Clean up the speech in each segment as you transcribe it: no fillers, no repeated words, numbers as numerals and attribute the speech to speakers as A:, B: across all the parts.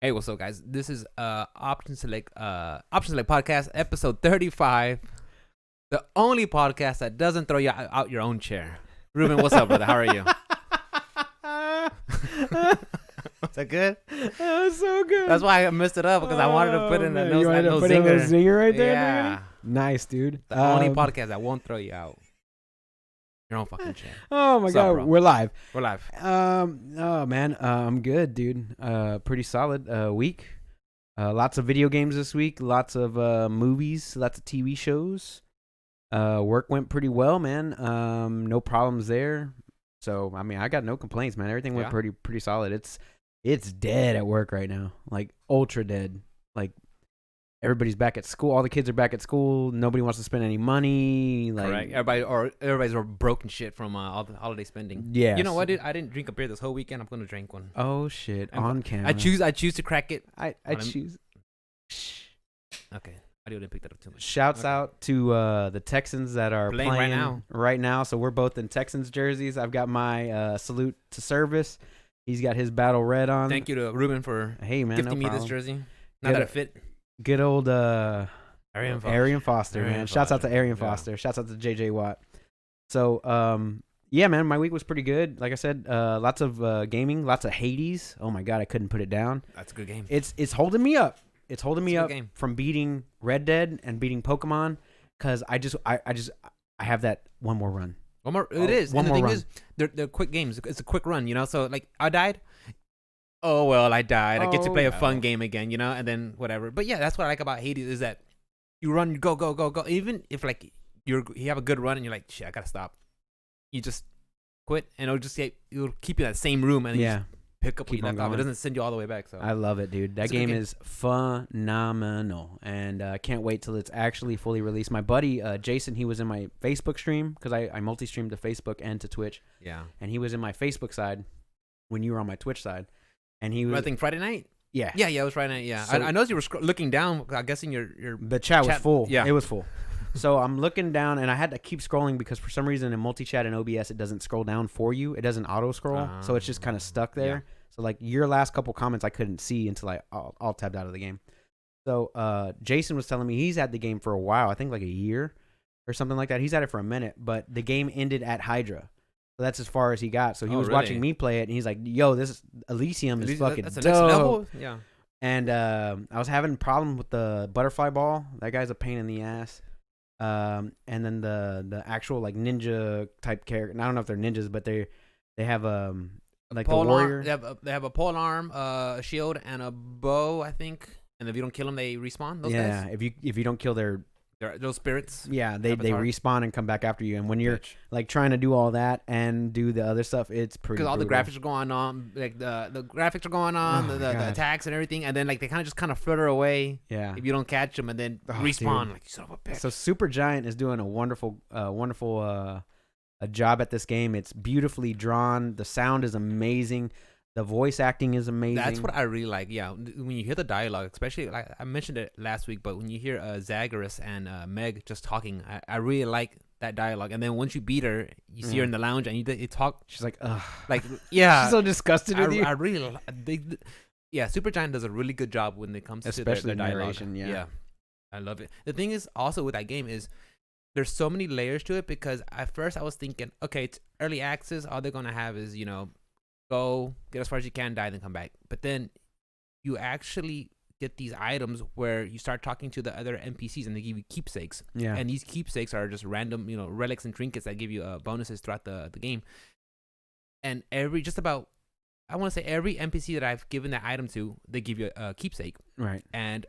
A: Hey, what's up, guys? This is Option Select Podcast, episode 35. The only podcast that doesn't throw you out your own chair. Ruben, what's up, brother? How are you? Is that good?
B: That was so good.
A: That's why I messed it up, because I wanted to put in a no
B: put
A: zinger.
B: in a zinger right there.
A: Yeah.
B: Nigga? Nice, dude.
A: The only podcast that won't throw you out your own fucking chair.
B: Oh my god,
A: bro?
B: we're live.
A: We're live.
B: Oh man, I'm good, dude. Pretty solid week. Lots of video games this week. Lots of movies. Lots of TV shows. Work went pretty well, man. No problems there. So I mean, I got no complaints, man. Everything went pretty solid. It's dead at work right now, like ultra dead. Like everybody's back at school. All the kids are back at school. Nobody wants to spend any money. Like
A: correct. Everybody's broken shit from all the holiday spending.
B: Yeah.
A: You know what, dude? I didn't drink a beer this whole weekend. I'm gonna drink one.
B: Oh shit! On camera.
A: I choose to crack it.
B: I choose.
A: Okay. I didn't pick that up too much.
B: Shouts out to the Texans that are playing right now. So we're both in Texans jerseys. I've got my salute to service. He's got his battle red on.
A: Thank you to Ruben for gifting me this jersey. Not that it fit.
B: Good old
A: Arian
B: Foster, man. Shouts out to Arian Foster. Shouts out to JJ Watt. So, yeah, man, my week was pretty good. Like I said, lots of gaming, lots of Hades. Oh my god, I couldn't put it down.
A: That's a good game.
B: It's holding me up. It's holding me up
A: game.
B: from beating Red Dead and beating Pokemon because I have that one more run.
A: One more. It is.
B: One
A: and
B: more
A: the thing
B: run.
A: is, they're quick games. It's a quick run, you know. So like, I died. Oh well, I died. I get to play a fun game again, you know, and then whatever. But yeah, that's what I like about Hades is that you run, you go. Even if like you have a good run and you're like, shit, I gotta stop. You just quit, and it'll keep you in that same room, and then you just pick up what you left off. It doesn't send you all the way back. So
B: I love it, dude. That game is phenomenal, and can't wait till it's actually fully released. My buddy Jason, he was in my Facebook stream because I multi-streamed to Facebook and to Twitch.
A: Yeah,
B: and he was in my Facebook side when you were on my Twitch side, and he was.
A: I think Friday night. Yeah, it was Friday night. Yeah,
B: so,
A: I noticed you were looking down. I'm guessing your
B: the chat was full.
A: Yeah,
B: it was full. So I'm looking down, and I had to keep scrolling because for some reason in multi-chat and OBS it doesn't scroll down for you. It doesn't auto-scroll, so it's just kind of stuck there. Yeah. So like your last couple comments I couldn't see until I all tabbed out of the game. So Jason was telling me he's had the game for a while. I think like a year or something like that. He's had it for a minute, but the game ended at Hydra. So that's as far as he got. So he was watching me play it, and he's like, "Yo, this Elysium is fucking dope." Next level?
A: Yeah.
B: And I was having a problem with the butterfly ball. That guy's a pain in the ass. And then the actual like ninja type character. And I don't know if they're ninjas, but they have like the warrior.
A: They have a pole arm, a shield, and a bow, I think. And if you don't kill them, they respawn. Those guys?
B: If you don't kill
A: those spirits.
B: Yeah, they respawn and come back after you. And when you're like trying to do all that and do the other stuff, it's pretty.
A: Because all the graphics are going on, like the graphics are going on, the attacks and everything, and then like they kind of flutter away.
B: Yeah.
A: If you don't catch them, and then respawn,
B: dude.
A: like you son of a bitch.
B: So Supergiant is doing a wonderful a job at this game. It's beautifully drawn. The sound is amazing. The voice acting is amazing.
A: That's what I really like. Yeah, when you hear the dialogue, especially like I mentioned it last week, but when you hear Zagreus and Meg just talking, I really like that dialogue. And then once you beat her, you see her in the lounge and you talk.
B: She's like, ugh.
A: Like, yeah.
B: She's so disgusted with you.
A: I really Supergiant does a really good job when it comes to their dialogue.
B: Narration, yeah.
A: I love it. The thing is also with that game is there's so many layers to it because at first I was thinking, okay, it's early access. All they're going to have is, you know, go get as far as you can, die, then come back. But then you actually get these items where you start talking to the other NPCs and they give you keepsakes.
B: Yeah.
A: And these keepsakes are just random, you know, relics and trinkets that give you bonuses throughout the game. And every NPC that I've given that item to, they give you a keepsake.
B: Right.
A: And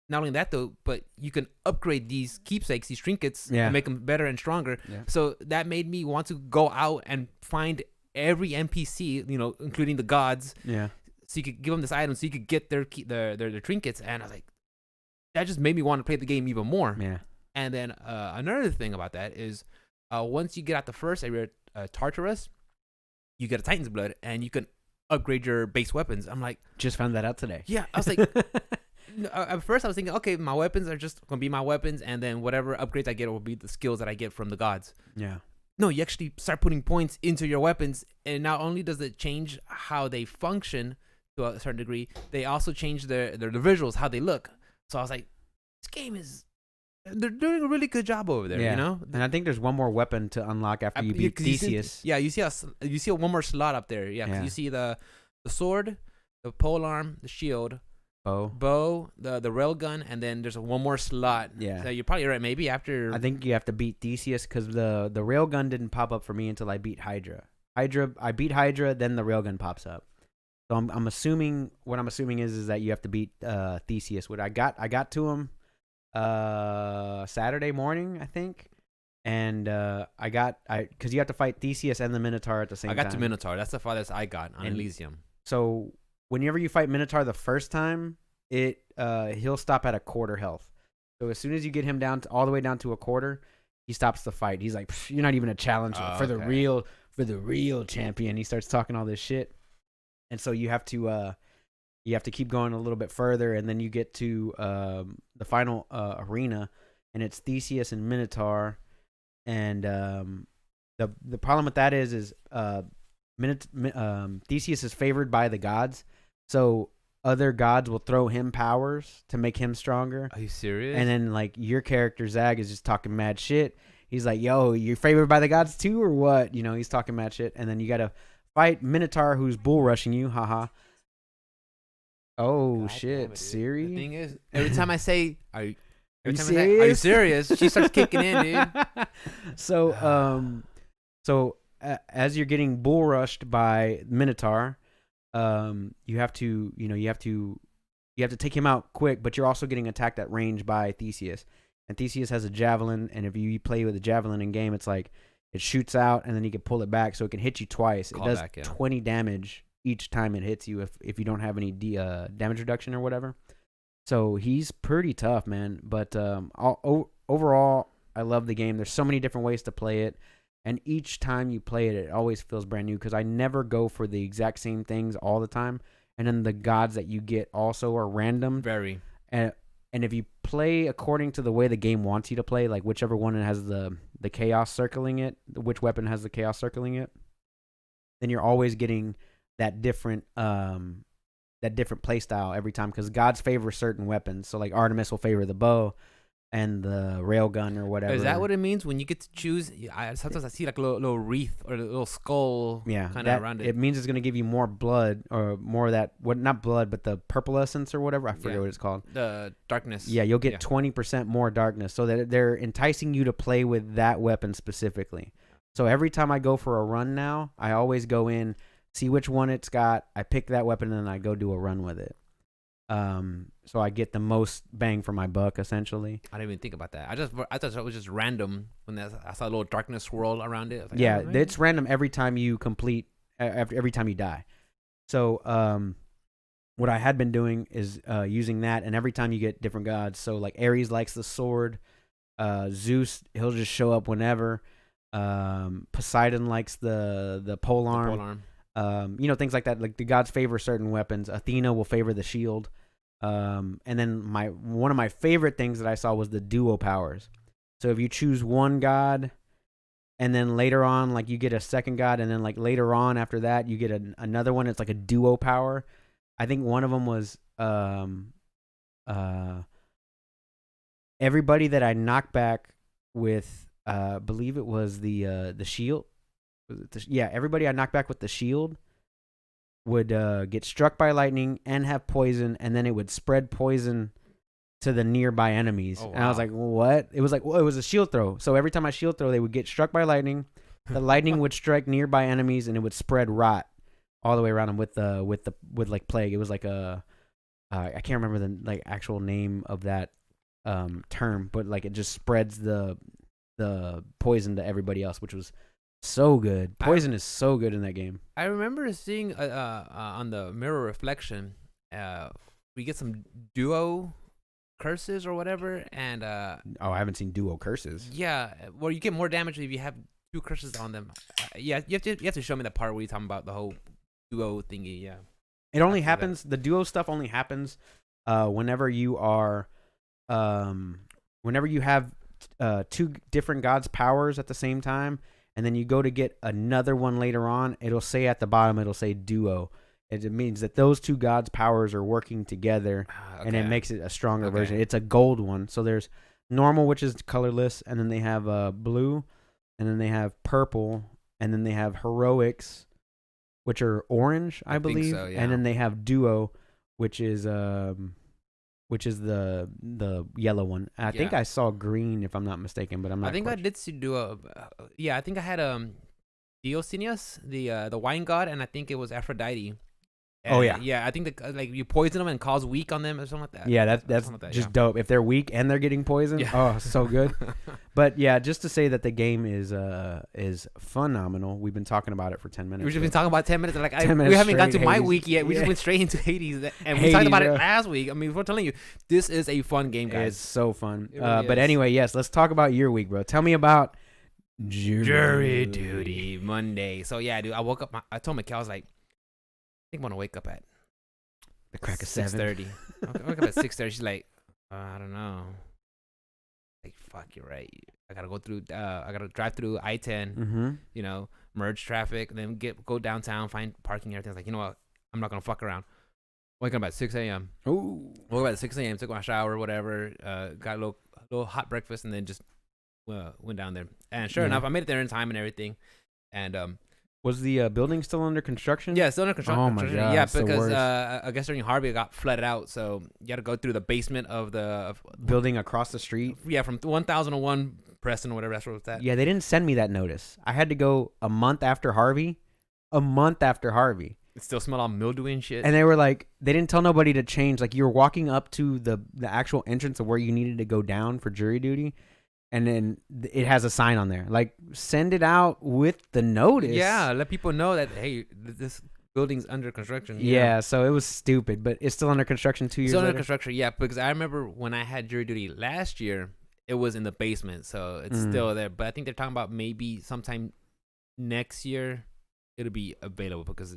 A: not only that though, but you can upgrade these keepsakes, these trinkets, and make them better and stronger. Yeah. So that made me want to go out and find every NPC, you know, including the gods. Yeah. So you could give them this item, so you could get their trinkets, and I was like, that just made me want to play the game even more.
B: Yeah.
A: And then another thing about that is, once you get out the first area, Tartarus, you get a Titan's Blood, and you can upgrade your base weapons. I'm like,
B: just found that out today.
A: Yeah, I was like, at first I was thinking, okay, my weapons are just gonna be my weapons, and then whatever upgrades I get will be the skills that I get from the gods.
B: Yeah.
A: No, you actually start putting points into your weapons, and not only does it change how they function to a certain degree. They also changed the visuals, how they look. So I was like, this game is. They're doing a really good job over there, you know.
B: And I think there's one more weapon to unlock after you beat Theseus.
A: You see one more slot up there. Yeah, 'cause you see the sword, the polearm, the shield, bow, the railgun, and then there's one more slot.
B: Yeah,
A: so you're probably right. Maybe after.
B: I think you have to beat Theseus because the railgun didn't pop up for me until I beat Hydra. I beat Hydra, then the railgun pops up. So I'm assuming is that you have to beat Theseus. What I got to him Saturday morning, I think. And because you have to fight Theseus and the Minotaur at the same time.
A: I got to Minotaur. That's the farthest I got on Elysium.
B: So whenever you fight Minotaur the first time, he'll stop at a quarter health. So as soon as you get him down all the way down to a quarter, he stops the fight. He's like, "You're not even a challenger for the real champion." He starts talking all this shit, and so you have to keep going a little bit further, and then you get to the final arena, and it's Theseus and Minotaur. And the problem with that is Theseus is favored by the gods, so other gods will throw him powers to make him stronger.
A: Are you serious?
B: And then like your character Zag is just talking mad shit. He's like, "Yo, you're favored by the gods too, or what?" You know, he's talking mad shit, and then you gotta fight Minotaur, who's bull rushing you. Haha. Oh, God shit, Siri.
A: The thing is, every time I say, "Are you serious?" She starts kicking in, dude.
B: So, as you're getting bull rushed by Minotaur, you have to take him out quick, but you're also getting attacked at range by Theseus. And Theseus has a javelin, and if you play with a javelin in game, it's like it shoots out, and then you can pull it back, so it can hit you twice. It does 20 damage each time it hits you if you don't have any damage reduction or whatever. So he's pretty tough, man. But overall, I love the game. There's so many different ways to play it, and each time you play it, it always feels brand new because I never go for the exact same things all the time. And then the gods that you get also are random.
A: Very.
B: And if you play according to the way the game wants you to play, like whichever one has the chaos circling it, which weapon has the chaos circling it, then you're always getting that different play style every time because gods favor certain weapons. So like Artemis will favor the bow and the railgun or whatever.
A: Is that what it means when you get to choose? Sometimes I see like a little wreath or a little skull kind of around it.
B: It means it's going to give you more blood or more of that, not blood, but the purple essence or whatever. I forget what it's called.
A: The darkness.
B: Yeah, you'll get 20% more darkness. So that they're enticing you to play with that weapon specifically. So every time I go for a run now, I always go in, see which one it's got. I pick that weapon and I go do a run with it. So I get the most bang for my buck, essentially.
A: I didn't even think about that. I thought it was just random when I saw a little darkness swirl around it. Like,
B: yeah, it's random every time you complete, every time you die. So what I had been doing is using that, and every time you get different gods. So like Ares likes the sword. Zeus, he'll just show up whenever. Poseidon likes the polearm. Things like that. Like the gods favor certain weapons. Athena will favor the shield. And then one of my favorite things that I saw was the duo powers. So if you choose one god, and then later on, like you get a second god, and then like later on after that, you get another one. It's like a duo power. I think one of them was everybody that I knocked back with. I believe it was the shield. Everybody I knocked back with the shield would get struck by lightning and have poison, and then it would spread poison to the nearby enemies. Oh, wow. And I was like, what? It was like, well, it was a shield throw. So every time I shield throw, they would get struck by lightning. The lightning would strike nearby enemies, and it would spread rot all the way around them with like plague. It was like I can't remember the like actual name of that term, but like it just spreads the poison to everybody else, which was so good. Poison is so good in that game.
A: I remember seeing on the mirror reflection, we get some duo curses or whatever, and
B: I haven't seen duo curses.
A: Yeah, well, you get more damage if you have two curses on them. You have to show me that part where you're talking about the whole duo thingy. Yeah,
B: it only happens. The duo stuff only happens whenever you are, whenever you have two different gods' powers at the same time. And then you go to get another one later on. It'll say at the bottom, it'll say duo. It means that those two gods' powers are working together, and it makes it a stronger version. It's a gold one. So there's normal, which is colorless, and then they have blue, and then they have purple, and then they have heroics, which are orange, I believe.
A: Think so, yeah.
B: And then they have duo, which is the yellow one. I think I saw green, if I'm not mistaken, but I'm not.
A: I think I did see duo. I think I had Dionysius, the wine god, and I think it was Aphrodite. And, yeah. I think like you poison them and cause weak on them or something like that.
B: Yeah, that's just dope. If they're weak and they're getting poisoned, oh, so good. But yeah, just to say that the game is phenomenal. We've been talking about it for 10 minutes.
A: We've just been talking about 10 minutes. Like we haven't gotten to my week yet. We just went straight into Hades, and we talked about it last week. I mean, we're telling you, this is a fun game, guys.
B: It's so fun.
A: Really
B: but anyway, yes, let's talk about your week, bro. Tell me about
A: jury duty Monday. So yeah, dude, I woke up. I told Mikkel, I was like, I think I'm gonna wake up at
B: the crack of
A: 6:30. I wake up at 6:30. She's like, I don't know. Like, fuck, you're right. I gotta go through. I gotta drive through I-10.
B: Mm-hmm.
A: You know, merge traffic, and then go downtown, find parking, everything. I was like, you know what? I'm not gonna fuck around. Waking up at 6 a.m.
B: Ooh.
A: Woke up at 6 a.m. Took my shower, whatever. Got a little hot breakfast, and then just went down there. And sure enough, I made it there in time and everything. And
B: was the building still under construction?
A: Yeah, still under construction.
B: Oh my god!
A: Yeah, because I guess during Harvey it got flooded out, so you had to go through the basement of the
B: building across the street.
A: Yeah, from 1001 Preston or whatever that's where it's at.
B: Yeah, they didn't send me that notice. I had to go a month after Harvey.
A: It still smelled all mildewy and shit.
B: And they were like, they didn't tell nobody to change. Like, you were walking up to the actual entrance of where you needed to go down for jury duty. And then it has a sign on there. Like, send it out with the notice.
A: Yeah, let people know that, hey, this building's under construction.
B: Yeah, so it was stupid. But it's still under construction 2 years later?
A: Still under construction, yeah. Because I remember when I had jury duty last year, it was in the basement. So it's still there. But I think they're talking about maybe sometime next year it'll be available because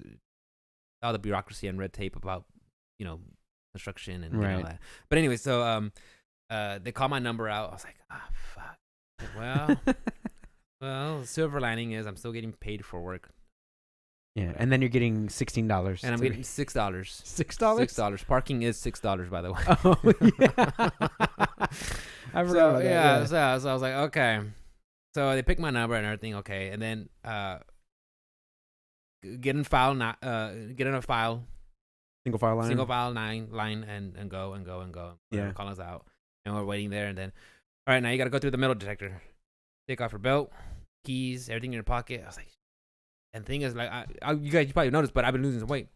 A: all the bureaucracy and red tape about, construction and all that. But anyway, so they called my number out. I was like, fuck. Well, the silver lining is I'm still getting paid for work.
B: Yeah, and then you're getting $16.
A: And I'm getting $6.
B: $6?
A: $6. Parking is $6, by the way.
B: Oh, yeah. I forgot about that.
A: Yeah, so I was like, okay. So they picked my number and everything, okay. And then get in a file.
B: Single file
A: line and go.
B: Yeah.
A: Call us out. And we're waiting there, and then, all right, now you got to go through the metal detector. Take off your belt, keys, everything in your pocket. I was like, and the thing is, like, you guys probably noticed, but I've been losing some weight.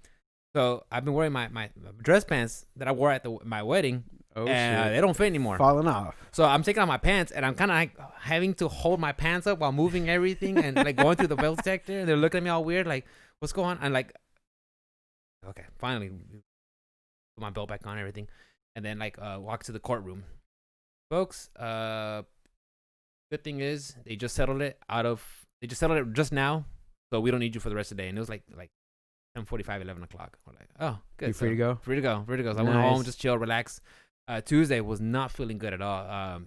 A: So I've been wearing my dress pants that I wore at my wedding, and they don't fit anymore.
B: Falling off.
A: So I'm taking off my pants, and I'm kind of like having to hold my pants up while moving everything and like going through the belt detector. And they're looking at me all weird, like, what's going on? And like, okay, finally, put my belt back on, everything, and then like walk to the courtroom. Folks, good thing is they just settled it just now, so we don't need you for the rest of the day. And it was like 10:45, 11 o'clock. We're like, oh, good.
B: You free to go?
A: Free to go. So I went home, just chill, relax. Tuesday was not feeling good at all.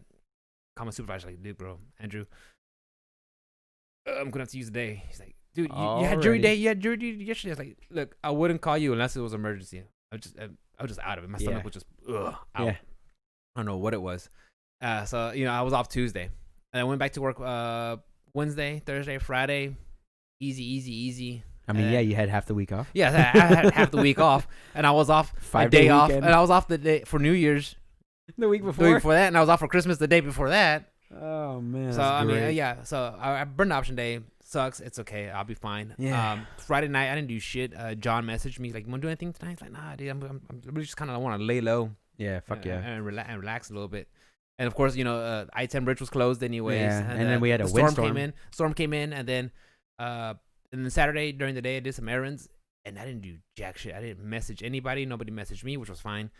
A: Call my supervisor, like, dude, bro, Andrew, I'm gonna have to use the day. He's like, dude, you had jury day. You had jury duty yesterday. I was like, look, I wouldn't call you unless it was an emergency. I was just out of it. My stomach was just out. Yeah. I don't know what it was. So I was off Tuesday, and I went back to work Wednesday, Thursday, Friday. Easy.
B: I mean, you had half the week off.
A: Yeah, I had half the week off, and I was off
B: 5
A: day
B: weekend.
A: off, and I was off the day for New Year's,
B: the week before
A: that, and I was off for Christmas the day before that.
B: Oh man.
A: So I mean, yeah. So I burned option day. Sucks. It's okay. I'll be fine.
B: Yeah.
A: Friday night, I didn't do shit. John messaged me like, "You want to do anything tonight?" It's like, nah, dude. I'm really just kind of want to lay low.
B: Yeah. Fuck yeah.
A: And relax a little bit. And of course, I-10 bridge was closed anyways.
B: Yeah. And then we had a windstorm.
A: Storm came in, and then Saturday during the day I did some errands, and I didn't do jack shit. I didn't message anybody. Nobody messaged me, which was fine.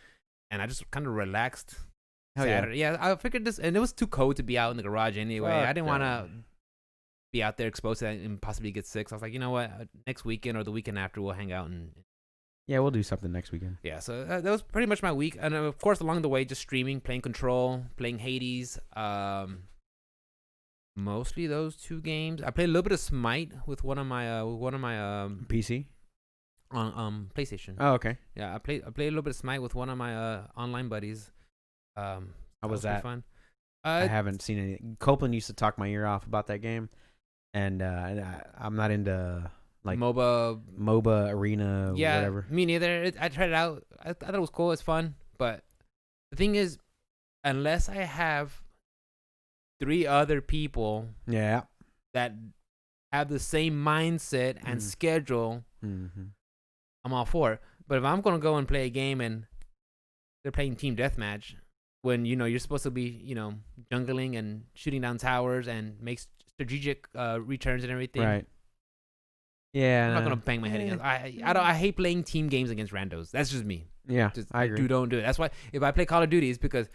A: And I just kind of relaxed.
B: Hell
A: Saturday. Yeah, I figured this, and it was too cold to be out in the garage anyway.
B: Fuck
A: I didn't want to be out there exposed to that and possibly get sick. So I was like, you know what? Next weekend or the weekend after, we'll hang out and.
B: Yeah, we'll do something next weekend.
A: Yeah, so that was pretty much my week, and of course along the way, just streaming, playing Control, playing Hades. Mostly those two games. I played a little bit of Smite with one of my
B: PC.
A: on PlayStation.
B: Oh, okay.
A: Yeah, I played a little bit of Smite with one of my online buddies.
B: How was that?
A: Fun.
B: I haven't seen any. Copeland used to talk my ear off about that game, and I'm not into like MOBA arena, whatever.
A: Me neither. I tried it out. I thought it was cool. It's fun, but the thing is, unless I have 3 other people,
B: yeah,
A: that have the same mindset and schedule, I'm all for it. But if I'm gonna go and play a game and they're playing team deathmatch, when you're supposed to be jungling and shooting down towers and make strategic returns and everything,
B: right? Yeah,
A: I'm not gonna bang my head against. I hate playing team games against randos. That's just me.
B: Yeah, I agree.
A: Don't do it. That's why if I play Call of Duty, it's because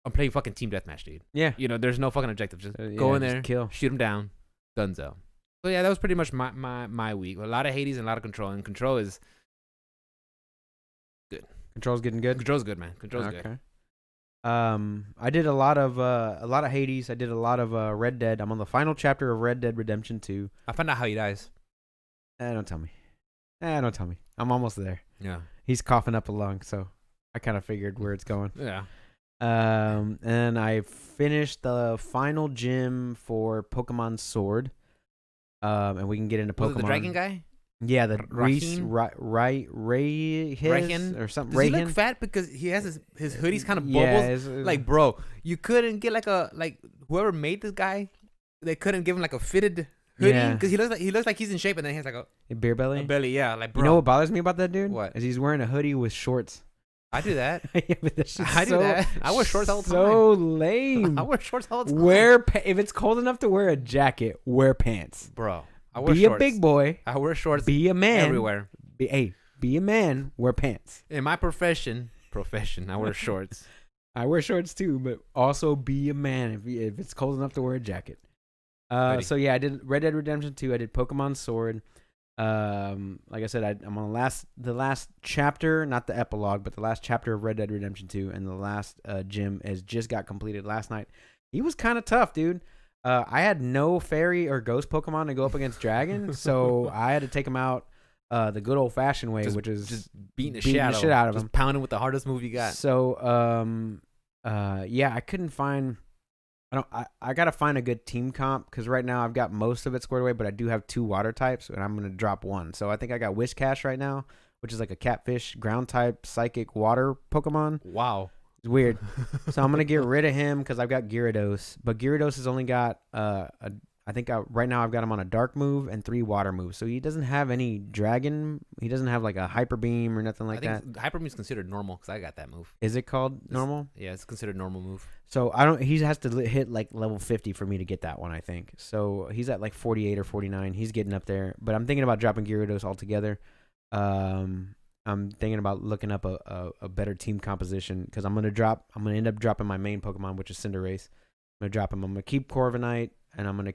A: I'm playing fucking team deathmatch, dude.
B: Yeah,
A: there's no fucking objective. Just go in there,
B: kill,
A: shoot them down, dunzo. So yeah, that was pretty much my week. A lot of Hades and a lot of Control, and Control is good.
B: Control's getting good.
A: Control's good, man. Control's good.
B: I did a lot of Hades. I did a lot of Red Dead. I'm on the final chapter of Red Dead Redemption 2.
A: I found out how he dies.
B: Don't tell me. Don't tell me. I'm almost there.
A: Yeah.
B: He's coughing up a lung, so I kind of figured where it's going.
A: Yeah.
B: And I finished the final gym for Pokemon Sword. And we can get into Pokemon.
A: Was it the dragon guy?
B: Yeah, the
A: Raihin
B: or something.
A: Does he look fat because he has his hoodie's kind of bubbles?
B: Yeah,
A: like, bro, you couldn't get whoever made this guy, they couldn't give him like a fitted hoodie because he looks like he's in shape and then he has like
B: a beer belly.
A: A belly, yeah. Like, bro.
B: You know what bothers me about that dude?
A: What?
B: Is he's wearing a hoodie with shorts.
A: I do that.
B: Yeah, but that's
A: I do that. I wear shorts all the time.
B: So lame.
A: I wear shorts all the time.
B: If it's cold enough to wear a jacket, wear pants,
A: bro. I wear
B: be
A: shorts.
B: A big boy.
A: I wear shorts.
B: Be a man
A: everywhere.
B: Be a man. Wear pants.
A: In my profession, I wear shorts.
B: I wear shorts too, but also be a man if it's cold enough to wear a jacket. So yeah, I did Red Dead Redemption 2. I did Pokemon Sword. Like I said, I'm on the last chapter, not the epilogue, but the last chapter of Red Dead Redemption 2, and the last gym has just got completed last night. He was kind of tough, dude. I had no fairy or ghost Pokemon to go up against Dragon, so I had to take him out the good old fashioned way, which is
A: just beating the
B: shit out of him,
A: pounding with the hardest move you got.
B: So yeah, I couldn't find. I gotta find a good team comp because right now I've got most of it squared away, but I do have 2 water types, and I'm gonna drop 1. So I think I got Whiscash right now, which is like a catfish, ground type, psychic, water Pokemon.
A: Wow.
B: Weird. So I'm gonna get rid of him because I've got Gyarados, but Gyarados has only got I think right now I've got him on a dark move and 3 water moves, so he doesn't have any dragon. He doesn't have like a hyper beam or nothing like that.
A: Hyper beam is considered normal because I got that move.
B: Is it called normal?
A: Yeah, it's considered normal move.
B: So he has to hit like level 50 for me to get that one, I think. So he's at like 48 or 49. He's getting up there, but I'm thinking about dropping Gyarados altogether. I'm thinking about looking up a better team composition because I'm gonna end up dropping my main Pokemon, which is Cinderace. I'm gonna drop him. I'm gonna keep Corviknight, and I'm gonna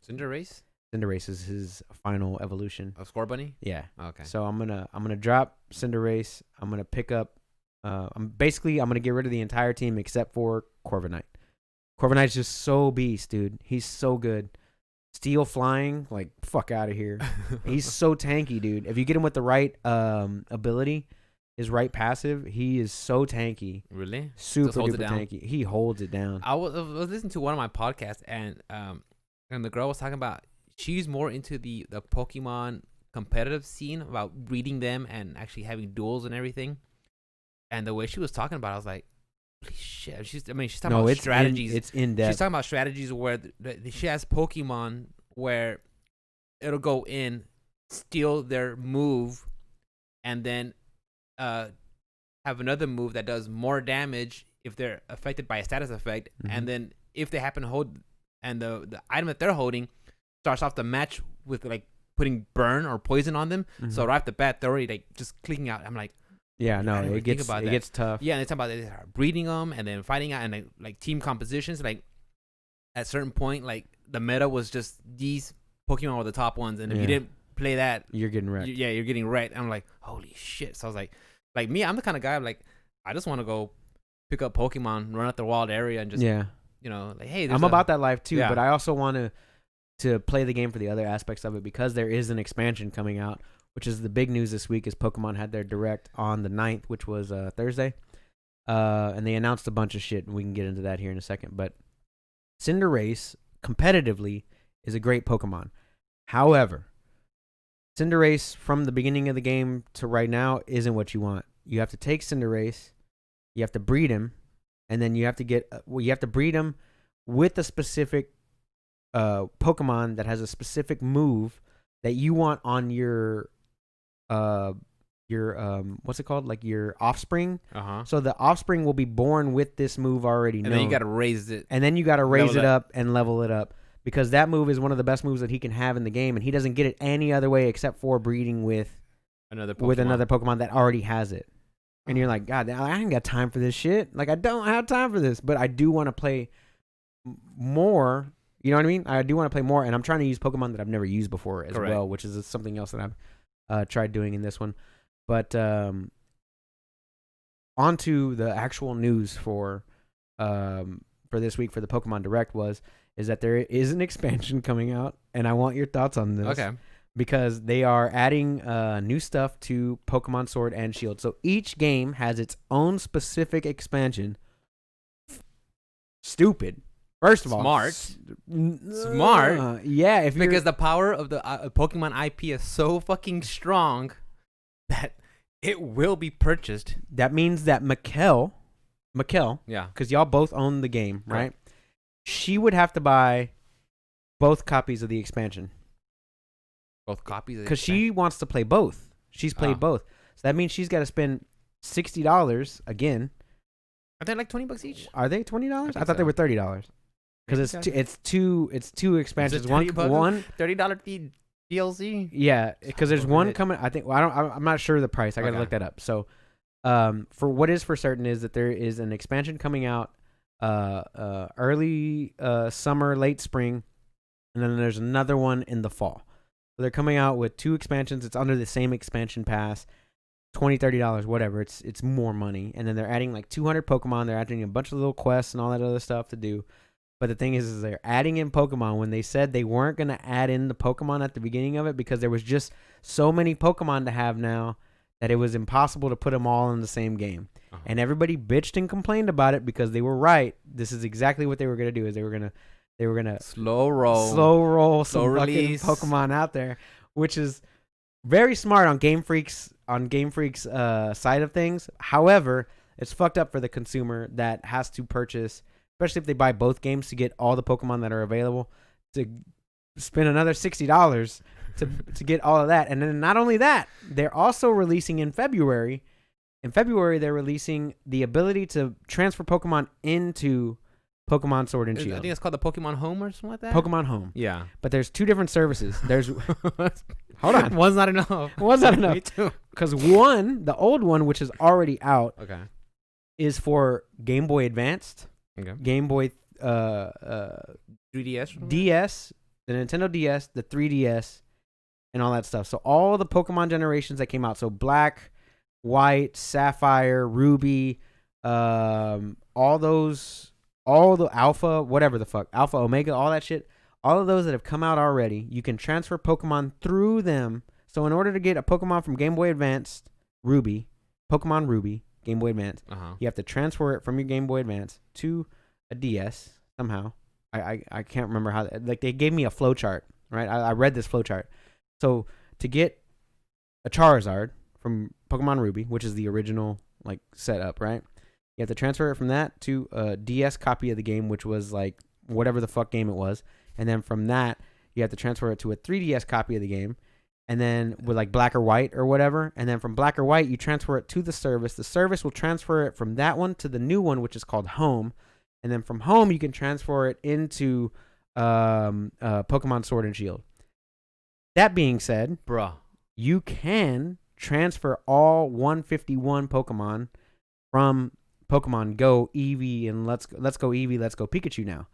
A: Cinderace.
B: Cinderace is his final evolution
A: of Scorbunny.
B: Yeah.
A: Okay.
B: So I'm gonna drop Cinderace. I'm gonna pick up. I'm gonna get rid of the entire team except for Corviknight. Corviknight's just so beast, dude. He's so good. Steel flying, like fuck out of here. He's so tanky, dude. If you get him with the right ability, his right passive, he is so tanky.
A: Really?
B: Super duper tanky. He holds it down.
A: I was listening to one of my podcasts, and the girl was talking about she's more into the Pokemon competitive scene, about breeding them and actually having duels and everything. And the way she was talking about it, I was like, holy shit. She's talking about strategies.
B: It's in depth.
A: She's talking about strategies where she has Pokemon where it'll go in, steal their move, and then have another move that does more damage if they're affected by a status effect. Mm-hmm. And then if they happen to hold, and the item that they're holding starts off the match with like putting burn or poison on them. Mm-hmm. So right off the bat, they're already like just clicking out. I'm like,
B: yeah, no, it gets tough.
A: Yeah, and they talk about they are breeding them and then fighting out, and like team compositions. Like at a certain point, like the meta was just these Pokemon were the top ones, and if you didn't play that,
B: you're getting wrecked.
A: You're getting wrecked. I'm like, holy shit. So I was like me, I'm the kind of guy like I just want to go pick up Pokemon, run out the wild area, and just like hey,
B: I'm about that life too, but I also want to play the game for the other aspects of it because there is an expansion coming out which is the big news this week, is Pokemon had their Direct on the 9th, which was Thursday. And they announced a bunch of shit, and we can get into that here in a second. But Cinderace, competitively, is a great Pokemon. However, Cinderace, from the beginning of the game to right now, isn't what you want. You have to take Cinderace, you have to breed him, and then you have to breed him with a specific Pokemon that has a specific move that you want on your what's it called? Like your offspring. So the offspring will be born with this move already known.
A: And then you got to raise it.
B: And then you got to raise it up and level it up. Because that move is one of the best moves that he can have in the game, and he doesn't get it any other way except for breeding with another Pokemon that already has it. And you're like, God, I ain't got time for this shit. Like, I don't have time for this, but I do want to play more. You know what I mean? I do want to play more, and I'm trying to use Pokemon that I've never used before as well, which is something else that I've tried doing in this one. But onto the actual news for this week for the Pokemon Direct is that there is an expansion coming out, and I want your thoughts on this.
A: Okay.
B: Because they are adding new stuff to Pokemon Sword and Shield. So each game has its own specific expansion. Stupid. First of all.
A: Smart.
B: Yeah.
A: Because the power of the Pokemon IP is so fucking strong that it will be purchased.
B: That means that Mikkel,
A: yeah,
B: because y'all both own the game, right? She would have to buy both copies of the expansion.
A: Both copies?
B: Because she wants to play both. She's played both. So that means she's got to spend $60 again.
A: Are they like $20 each?
B: Are they $20? I thought they were $30. Because it's two expansions. One
A: $30 DLC.
B: Yeah, because there's one coming. I think I'm not sure the price. I got to look that up. So, for what is for certain is that there is an expansion coming out, early summer, late spring, and then there's another one in the fall. So they're coming out with two expansions. It's under the same expansion pass, $20, $30, whatever. It's more money, and then they're adding like 200 Pokemon. They're adding a bunch of little quests and all that other stuff to do. But the thing is they're adding in Pokemon when they said they weren't going to add in the Pokemon at the beginning of it because there was just so many Pokemon to have now that it was impossible to put them all in the same game. And everybody bitched and complained about it because they were right. This is exactly what they were going to do. Is they were going to slow roll some fucking Pokemon out there, which is very smart on Game Freak's side of things. However, it's fucked up for the consumer that has to purchase, especially if they buy both games to get all the Pokemon that are available, to spend another $60 to get all of that. And then not only that, they're also releasing in February. In February, they're releasing the ability to transfer Pokemon into Pokemon Sword and Shield.
A: I think it's called the Pokemon Home or something like that.
B: Pokemon Home.
A: Yeah.
B: But there's two different services. There's hold on.
A: One's not enough.
B: Me too. Because the old one, which is already out, is for Game Boy Advanced, Game Boy
A: 3DS,
B: DS, the Nintendo DS, the 3DS, and all that stuff. So all the Pokemon generations that came out. So Black, White, Sapphire, Ruby, all the Alpha, whatever the fuck, Alpha, Omega, all that shit, all of those that have come out already, you can transfer Pokemon through them. So in order to get a Pokemon from Game Boy Advance, Pokemon Ruby, Game Boy Advance, you have to transfer it from your Game Boy Advance to a DS somehow. I can't remember how. Like, they gave me a flowchart, right? I read this flowchart. So to get a Charizard from Pokemon Ruby, which is the original like setup, right? You have to transfer it from that to a DS copy of the game, which was like whatever the fuck game it was. And then from that, you have to transfer it to a 3DS copy of the game. And then with like Black or White or whatever. And then from Black or White, you transfer it to the service. The service will transfer it from that one to the new one, which is called Home. And then from Home, you can transfer it into Pokemon Sword and Shield. That being said, you can transfer all 151 Pokemon from Pokemon Go, Eevee, and Let's Go Eevee, Let's Go Pikachu now.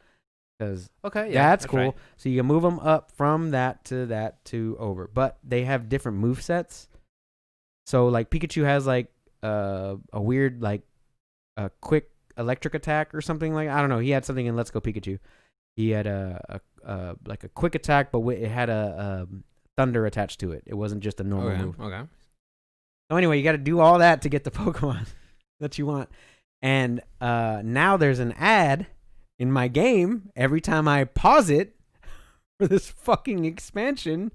B: Because that's cool. Right. So you can move them up from that to over. But they have different movesets. So like Pikachu has like a weird like a quick electric attack or something like, I don't know. He had something in Let's Go Pikachu. He had a like a quick attack, but it had a thunder attached to it. It wasn't just a normal move.
A: Okay.
B: So anyway, you got to do all that to get the Pokemon that you want. And now there's an ad in my game every time I pause it for this fucking expansion.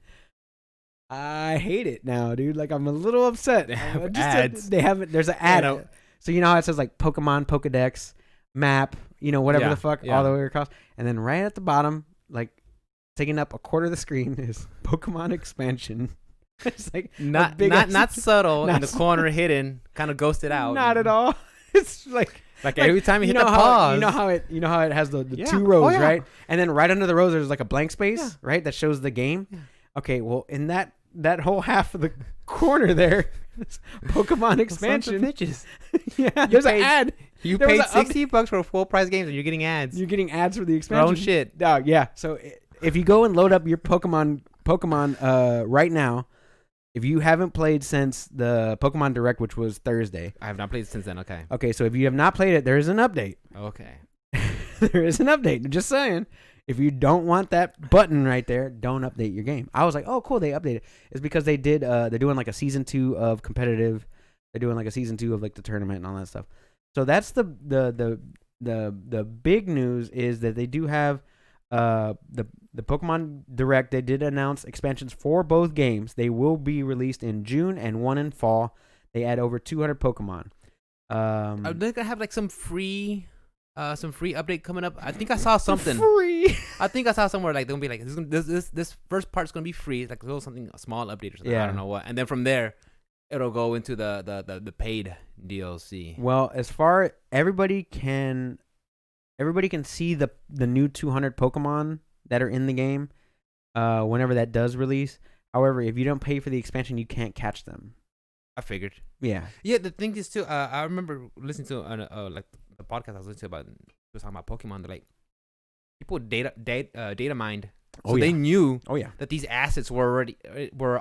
B: I hate it now, dude. Like, I'm a little upset.
A: They have ads.
B: There's an ad. So you know how it says like Pokemon, Pokedex, map, whatever the fuck, all the way across. And then right at the bottom, like taking up a quarter of the screen is Pokemon expansion. It's like
A: not subtle in the corner, hidden, kind of ghosted out.
B: Not at all. It's like
A: every time you hit the pause.
B: You know how it has the two rows, right? And then right under the rows there's like a blank space, right? That shows the game. Yeah. Okay, well in that whole half of the corner there, Pokemon expansion. Yeah, there's an ad.
A: You paid $60 for full price games, and you're getting ads.
B: You're getting ads for the expansion.
A: Own shit.
B: Yeah. So if you go and load up your Pokemon right now, if you haven't played since the Pokemon Direct, which was Thursday.
A: I have not played since then. Okay.
B: Okay, so if you have not played it, there is an update.
A: Okay.
B: There is an update. Just saying. If you don't want that button right there, don't update your game. I was like, oh, cool, they updated. It's because they did. They're doing like a season 2 of competitive. They're doing like a season 2 of like the tournament and all that stuff. So that's the big news is that they do have the Pokemon Direct. They did announce expansions for both games. They will be released in June and one in fall. They add over 200 Pokemon.
A: Are they gonna have like some free update coming up? I think I saw something.
B: Free.
A: I think I saw somewhere like they're gonna be like this first part's gonna be free. It's like a small update or something. Yeah. I don't know what. And then from there, it'll go into the paid DLC.
B: Well, as far everybody can see the new 200 Pokemon that are in the game whenever that does release. However, if you don't pay for the expansion, you can't catch them.
A: I figured.
B: Yeah.
A: Yeah. The thing is too. I remember listening to like the podcast I was listening to about talking about Pokemon. They're like people data mined, so they knew.
B: Oh yeah.
A: That these assets were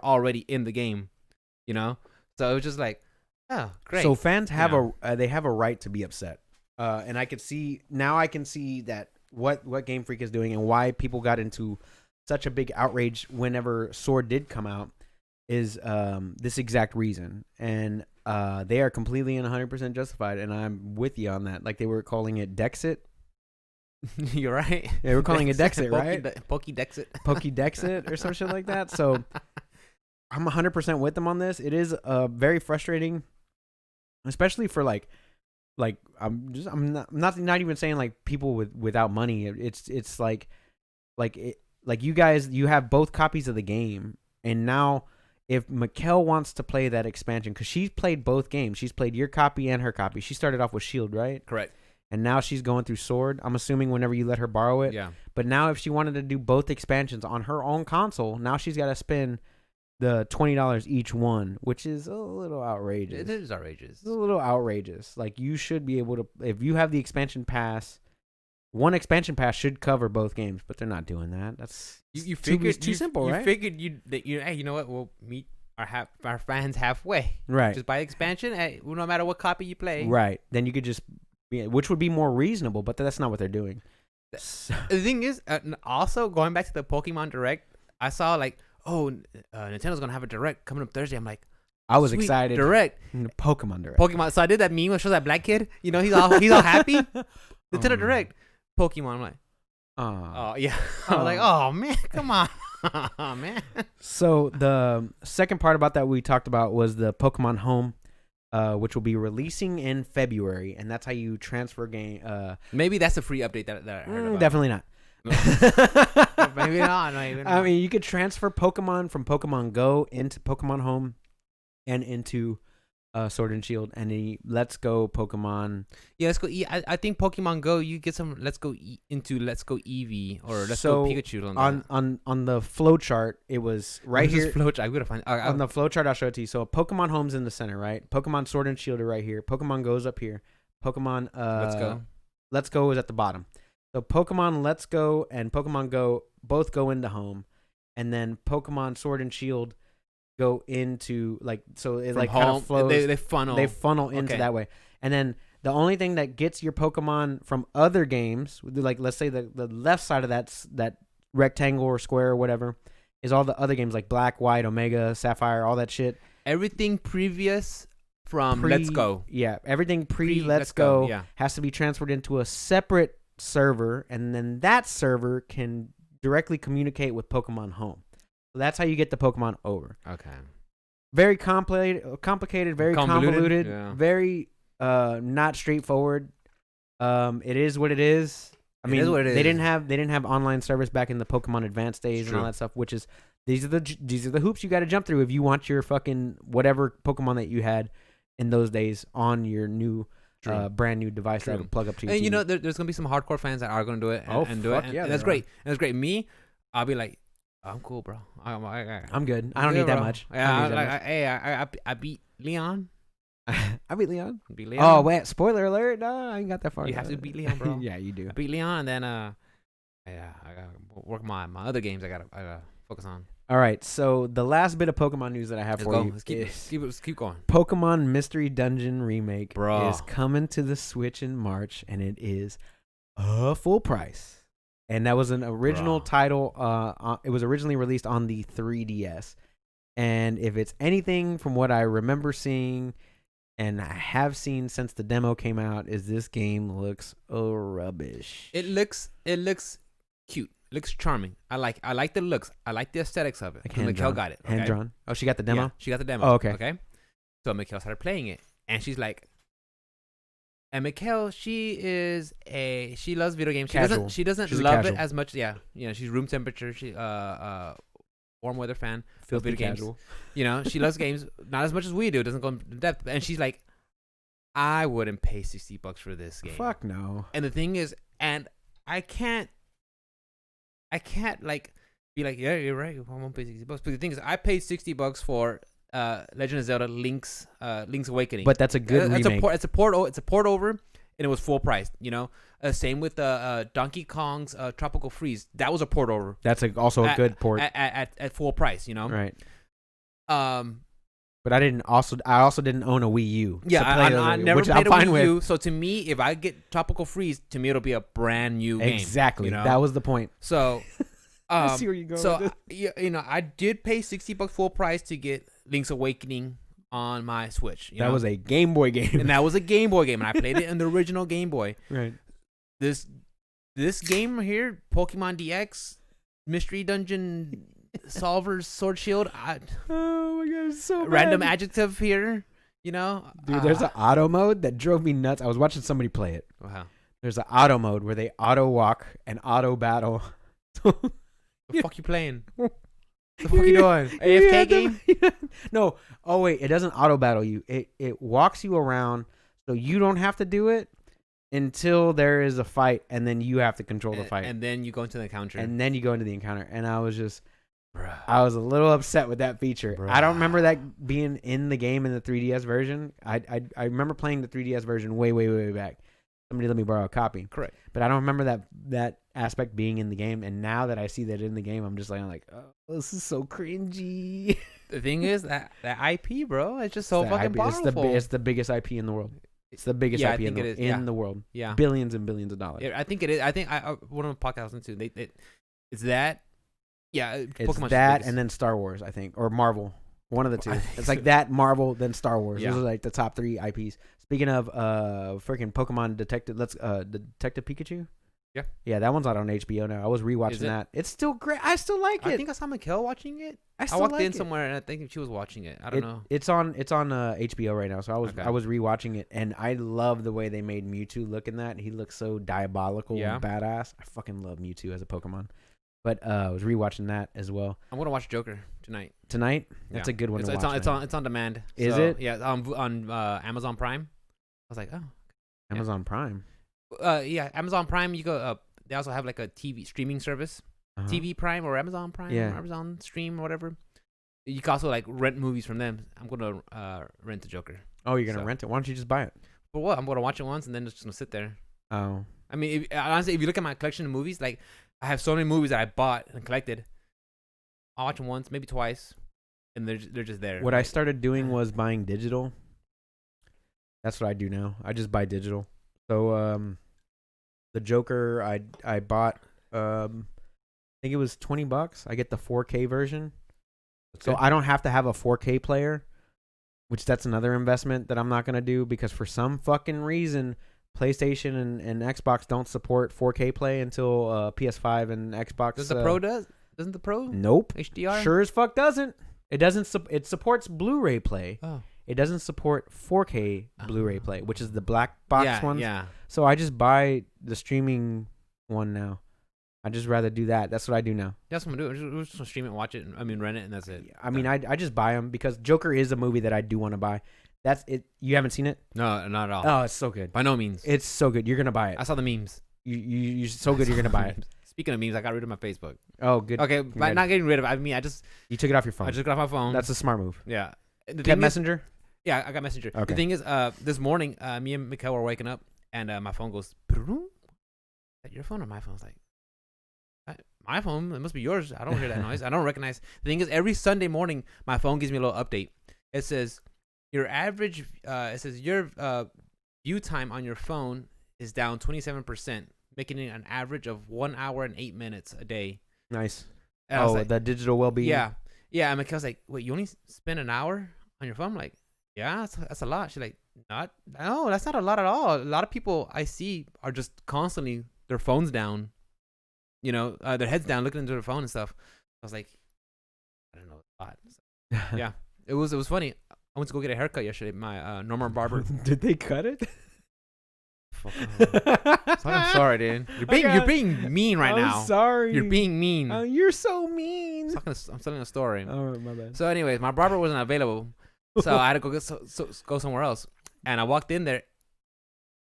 A: already in the game. So it was just like, oh, great.
B: So fans have they have a right to be upset. And I can see that what Game Freak is doing and why people got into such a big outrage whenever Sword did come out is this exact reason. And they are completely and 100% justified, and I'm with you on that. Like, they were calling it Dexit.
A: You're right.
B: They were calling it Dexit, right?
A: Pokédexit.
B: Pokédexit or some shit like that. So I'm 100% with them on this. It is very frustrating, especially for like I'm not even saying like people without money. It's like you guys, you have both copies of the game, and now if Mikkel wants to play that expansion, because she's played both games, she's played your copy and her copy. She started off with Shield, right?
A: Correct.
B: And now she's going through Sword. I'm assuming whenever you let her borrow it.
A: Yeah.
B: But now if she wanted to do both expansions on her own console, now she's got to spend the $20 each one, which is a little outrageous.
A: It is outrageous.
B: It's a little outrageous. Like, you should be able to, if you have the expansion pass, one expansion pass should cover both games, but they're not doing that. That's
A: you figured
B: too simple, right?
A: You figured hey, you know what? We'll meet our fans halfway.
B: Right.
A: Just buy expansion, no matter what copy you play.
B: Right. Then you could just, which would be more reasonable, but that's not what they're doing.
A: The thing is, also going back to the Pokemon Direct, I saw like, Nintendo's gonna have a Direct coming up Thursday. I'm like,
B: I was excited.
A: Direct.
B: Pokemon Direct.
A: So I did that meme that shows that black kid. He's all happy. Nintendo Direct. Pokemon. I'm like, oh yeah. I was like, oh man, come on, man.
B: So the second part about that we talked about was the Pokemon Home, which will be releasing in February, and that's how you transfer game.
A: Maybe that's a free update that I heard about.
B: Definitely not.
A: Maybe not.
B: I mean, you could transfer Pokemon from Pokemon Go into Pokemon Home and into Sword and Shield, and the Let's Go Pokemon.
A: Yeah, Let's Go. I think Pokemon Go, you get some Let's Go into Let's Go Eevee or Let's Go Pikachu
B: on the flow chart. It was right here.
A: Flow chart. I'm gonna find
B: on the flow chart. I'll show it to you. So Pokemon Home's in the center, right? Pokemon Sword and Shield are right here. Pokemon Go's up here. Pokemon Let's Go is at the bottom. So Pokemon Let's Go and Pokemon Go both go into Home, and then Pokemon Sword and Shield go into it like kind of flows.
A: They funnel
B: into that way. And then the only thing that gets your Pokemon from other games, like let's say the left side of that rectangle or square or whatever, is all the other games like Black, White, Omega, Sapphire, all that shit.
A: Everything previous from Let's Go.
B: Yeah, everything pre Let's Go
A: yeah.
B: has to be transferred into a separate server, and then that server can directly communicate with Pokemon Home. So that's how you get the Pokemon over.
A: Okay.
B: Very complicated, very convoluted,
A: yeah.
B: very not straightforward. It is what it is. I mean, they didn't have online service back in the Pokemon Advance days and all that stuff, which is these are the hoops you got to jump through if you want your fucking whatever Pokemon that you had in those days on your new brand new device that will plug up to your
A: And
B: TV.
A: you know, there's gonna be some hardcore fans that are gonna do it and do it.
B: Yeah,
A: and that's great. And that's great. Me, I'll be like, I'm cool, bro.
B: I'm good. I don't need that much.
A: Yeah, I beat Leon.
B: I beat Leon.
A: Beat Leon.
B: Oh wait, spoiler alert! No, I ain't got that far.
A: You have to beat Leon, bro.
B: Yeah, you do.
A: I beat Leon, and then yeah, I gotta work my other games. I gotta focus on.
B: All right, so the last bit of Pokemon news that I have for you
A: Let's keep going.
B: Pokemon Mystery Dungeon Remake
A: Bro.
B: is coming to the Switch in March, and it is a full price. And that was an original title. It was originally released on the 3DS. And if it's anything from what I remember seeing, and I have seen since the demo came out, is this game looks rubbish.
A: It looks cute. It looks charming. I like the looks. I like the aesthetics of it.
B: Like
A: Mikkel got it. Okay?
B: Hand drawn. Oh, she got the demo?
A: Yeah, she got the demo.
B: Oh, okay.
A: Okay. So Mikkel started playing it, and she's like, and Mikkel, she loves video games. She doesn't love it as much. Yeah, you know, she's room temperature. She warm weather fan.
B: Filthy
A: video
B: casual.
A: Games. You know, she loves games not as much as we do. It doesn't go into depth, and she's like, I wouldn't pay $60 for this game.
B: Fuck no.
A: And the thing is, and I can't like be like, yeah, you're right. I won't pay $60. But the thing is, I paid $60 for Legend of Zelda Link's Awakening.
B: But that's a good remake.
A: It's a port over, and it was full price. You know, same with Donkey Kong's Tropical Freeze. That was a port over.
B: That's also a good port
A: at full price. You know,
B: right? But I also didn't own a Wii U.
A: Yeah, I never played a Wii U. So to me, if I get Tropical Freeze, to me it'll be a brand new game.
B: Exactly.
A: You know?
B: That was the point.
A: So,
B: I see where you go.
A: So you know, I did pay $60 full price to get Link's Awakening on my Switch.
B: That was a Game Boy game,
A: and that was a Game Boy game, and I played it in the original Game Boy.
B: Right.
A: This game here, Pokemon DX, Mystery Dungeon Solver's Sword Shield.
B: Oh my god, it's so
A: random
B: bad.
A: Adjective here, you know.
B: Dude, there's an auto mode that drove me nuts. I was watching somebody play it.
A: Wow.
B: There's an auto mode where they auto walk and auto battle.
A: The fuck you playing? The fuck you doing? AFK game?
B: No. Oh wait, it doesn't auto battle you. It walks you around, so you don't have to do it until there is a fight, and then you have to control the fight.
A: And then you go into the encounter.
B: And then you go into the encounter. And I was just,
A: bruh.
B: I was a little upset with that feature.
A: Bruh.
B: I don't remember that being in the game in the 3DS version. I remember playing the 3DS version way back. Somebody let me borrow a copy.
A: Correct.
B: But I don't remember that aspect being in the game. And now that I see that in the game, I'm just like, oh, this is so cringy.
A: The thing is that IP, bro, it's just so fucking powerful.
B: It's the biggest IP in the world. It's the biggest IP in the world.
A: Yeah.
B: Billions and billions of dollars.
A: Yeah, I think it is. I think one of the podcasts I listened to, it's that. Yeah,
B: it's
A: Pokemon's
B: that and then Star Wars, I think, or Marvel. One of the two. It's like that, Marvel, then Star Wars.
A: Yeah.
B: Those are like the top 3 IPs. Speaking of freaking Pokemon Detective, Detective Pikachu.
A: Yeah.
B: Yeah, that one's out on HBO now. I was rewatching that. It's still great. I still like it.
A: I think I saw Mikkel watching it. I walked in somewhere and I think she was watching it. I don't know.
B: It's on HBO right now. So I was rewatching it, and I love the way they made Mewtwo look in that. He looks so diabolical and badass. I fucking love Mewtwo as a Pokemon. But I was rewatching that as well.
A: I'm gonna watch Joker tonight.
B: Tonight? That's a good one to watch.
A: It's on demand.
B: Is it?
A: Yeah, on Amazon Prime. I was like, oh.
B: Amazon Prime.
A: Yeah, Amazon Prime. You go. They also have like a TV streaming service, TV Prime or Amazon Prime, or Amazon Stream or whatever. You can also like rent movies from them. I'm gonna rent the Joker.
B: Oh, you're gonna rent it? Why don't you just buy it?
A: For what? I'm gonna watch it once and then just gonna sit there.
B: Oh.
A: I mean, honestly, if you look at my collection of movies, like I have so many movies that I bought and collected. I'll watch them once, maybe twice, and they're just there.
B: What I started doing was buying digital. That's what I do now. I just buy digital. So the Joker I bought I think it was $20. I get the 4K version.
A: That's
B: So
A: good.
B: I don't have to have a 4K player, which that's another investment that I'm not going to do because for some fucking reason, PlayStation and Xbox don't support 4K play until PS5 and Xbox.
A: Does the Pro does? Doesn't the Pro?
B: Nope.
A: HDR?
B: Sure as fuck doesn't. It doesn't. It supports Blu-ray play.
A: Oh.
B: It doesn't support 4K Blu-ray play, which is the black box ones.
A: Yeah.
B: So I just buy the streaming one now. I just rather do that. That's what I do now.
A: That's what I'm gonna do. We're just gonna stream it, watch it. Rent it, and that's it.
B: I mean, I just buy them because Joker is a movie that I do want to buy. That's it. You haven't seen it?
A: No, not at all.
B: Oh, it's so good.
A: By no means.
B: It's so good. You're gonna buy it.
A: I saw the memes.
B: You're so good. You're gonna buy it.
A: Speaking of memes, I got rid of my Facebook.
B: Oh, good.
A: Okay, by not getting rid of it, I mean
B: You took it off your phone.
A: I just got off my phone.
B: That's a smart move.
A: Yeah. The
B: Got
A: thing is,
B: Messenger?
A: yeah, I got Messenger.
B: Okay.
A: The thing is, this morning, me and Mikhail were waking up, and my phone goes. Is that your phone or my phone? I was like, my phone. It must be yours. I don't hear that noise. I don't recognize. The thing is, every Sunday morning, my phone gives me a little update. It says your average. It says your view time on your phone is down 27%, making it an average of 1 hour and 8 minutes a day.
B: Nice.
A: And I was like,
B: the digital well-being.
A: yeah. And Mikhail's like, wait, you only spend an hour on your phone? I'm like, yeah, that's a lot. She's like, no, that's not a lot at all. A lot of people I see are just constantly their phones down, their heads down, looking into their phone and stuff. I was like, I don't know, a lot. So, yeah, it was funny. I went to go get a haircut yesterday. My normal barber.
B: Did they cut it?
A: I'm sorry, dude. You're being mean right now.
B: I'm sorry.
A: You're being mean.
B: You're so mean.
A: I'm telling a story.
B: Oh, my bad.
A: So, anyways, my barber wasn't available, so I had to go somewhere else. And I walked in there.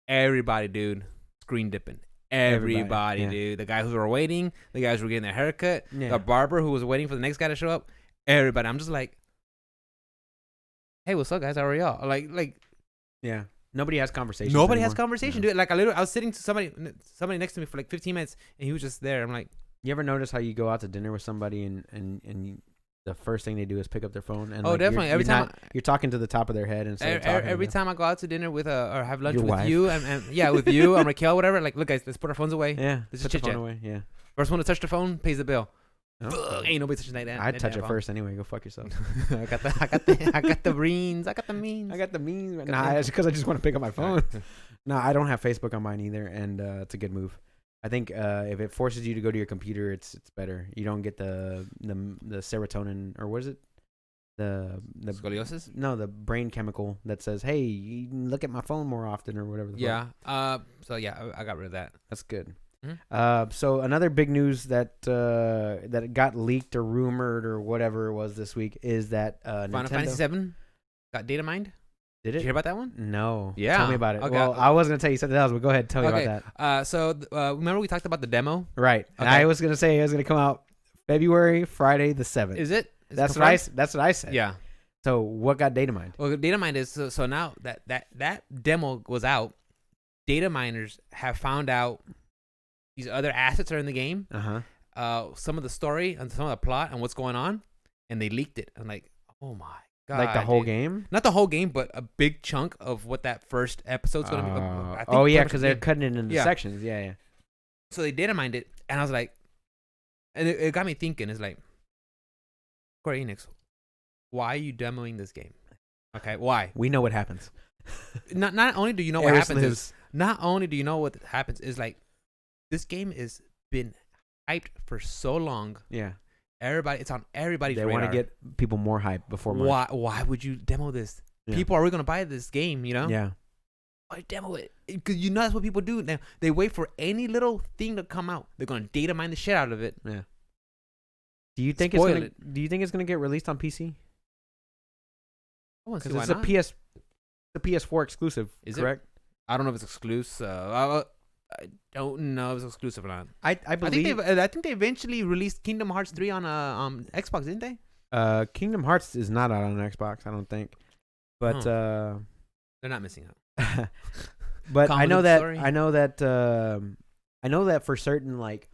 A: Everybody, dude, screen dipping. Everybody,
B: yeah.
A: dude. The guys who were waiting, the guys who were getting their haircut,
B: Yeah.
A: the barber who was waiting for the next guy to show up. Everybody. I'm just like, hey, what's up, guys? How are y'all? Like.
B: Yeah. Nobody has conversation.
A: Nobody has conversation, dude. Like I was sitting to somebody next to me for like 15 minutes, and he was just there. I'm like,
B: you ever notice how you go out to dinner with somebody and the first thing they do is pick up their phone? And
A: oh, definitely. Every time
B: you're talking to the top of their head instead of talking.
A: Every time I go out to dinner with or have lunch
B: Your
A: with
B: wife.
A: you and yeah, with you or Raquel, whatever. Like, look, guys, let's put our phones away.
B: Yeah,
A: This is
B: put the
A: chit-chat.
B: phone away. Yeah,
A: First one to touch the phone pays the bill.
B: Oh.
A: Ain't nobody touching that.
B: I'd touch it first anyway. Go fuck yourself.
A: I got the reens. I got the means.
B: I got the means. Nah, it's because I just want to pick up my phone. No, I don't have Facebook on mine either, and it's a good move. I think if it forces you to go to your computer, it's better. You don't get the serotonin, or what is it? The
A: Scoliosis?
B: No, the brain chemical that says, "Hey, you look at my phone more often," or whatever.
A: Yeah. So yeah, I got rid of that.
B: That's good.
A: Mm-hmm.
B: So another big news that got leaked or rumored or whatever it was this week is that
A: Final
B: Nintendo
A: Fantasy VII got data mined.
B: Did
A: Did you
B: it?
A: hear about that one?
B: No.
A: Yeah.
B: Tell me about it.
A: Okay.
B: Well, I was gonna tell you something else, but go ahead. Tell me about that.
A: So remember we talked about the demo?
B: Right. And
A: Okay.
B: I was gonna say it was gonna come out Friday the 7th.
A: Is it?
B: That's what I said.
A: Yeah.
B: So what got data mined?
A: Well, data mined is so now that demo was out, data miners have found out these other assets are in the game. Some of the story and some of the plot and what's going on, and they leaked it. I'm like, oh my god!
B: Like the whole
A: dude.
B: game?
A: Not the whole game, but a big chunk of what that first episode's gonna be. I think
B: Oh yeah,
A: pretty much
B: because
A: the
B: they're
A: game.
B: cutting it into
A: Yeah.
B: sections. Yeah, yeah.
A: So they data mined it, and I was like, and it got me thinking. It's like, Square Enix, why are you demoing this game? Okay, why?
B: We know what happens.
A: Not only do you know what
B: Eris
A: happens,
B: lives.
A: is not only do you know what happens, is like this game is been hyped for so long.
B: Yeah.
A: It's on everybody's
B: They
A: radar.
B: want to get people more hype before March.
A: Why would you demo this?
B: Yeah.
A: People are gonna buy this game, you know?
B: Yeah.
A: Why demo it? Because you know that's what people do now. They wait for any little thing to come out. They're gonna data mine the shit out of it.
B: Yeah. Do you think
A: Spoil
B: Do you think it's gonna get released on PC?
A: I want to see
B: Because
A: why
B: it's
A: not.
B: the PS4 exclusive.
A: Is it?
B: Correct?
A: I don't know if it's exclusive. I don't know if it's exclusive or not.
B: I believe.
A: I think they eventually released Kingdom Hearts 3 on Xbox, didn't they?
B: Kingdom Hearts is not out on Xbox. I don't think. But
A: They're not missing out.
B: but I know that
A: story.
B: I know that for certain, like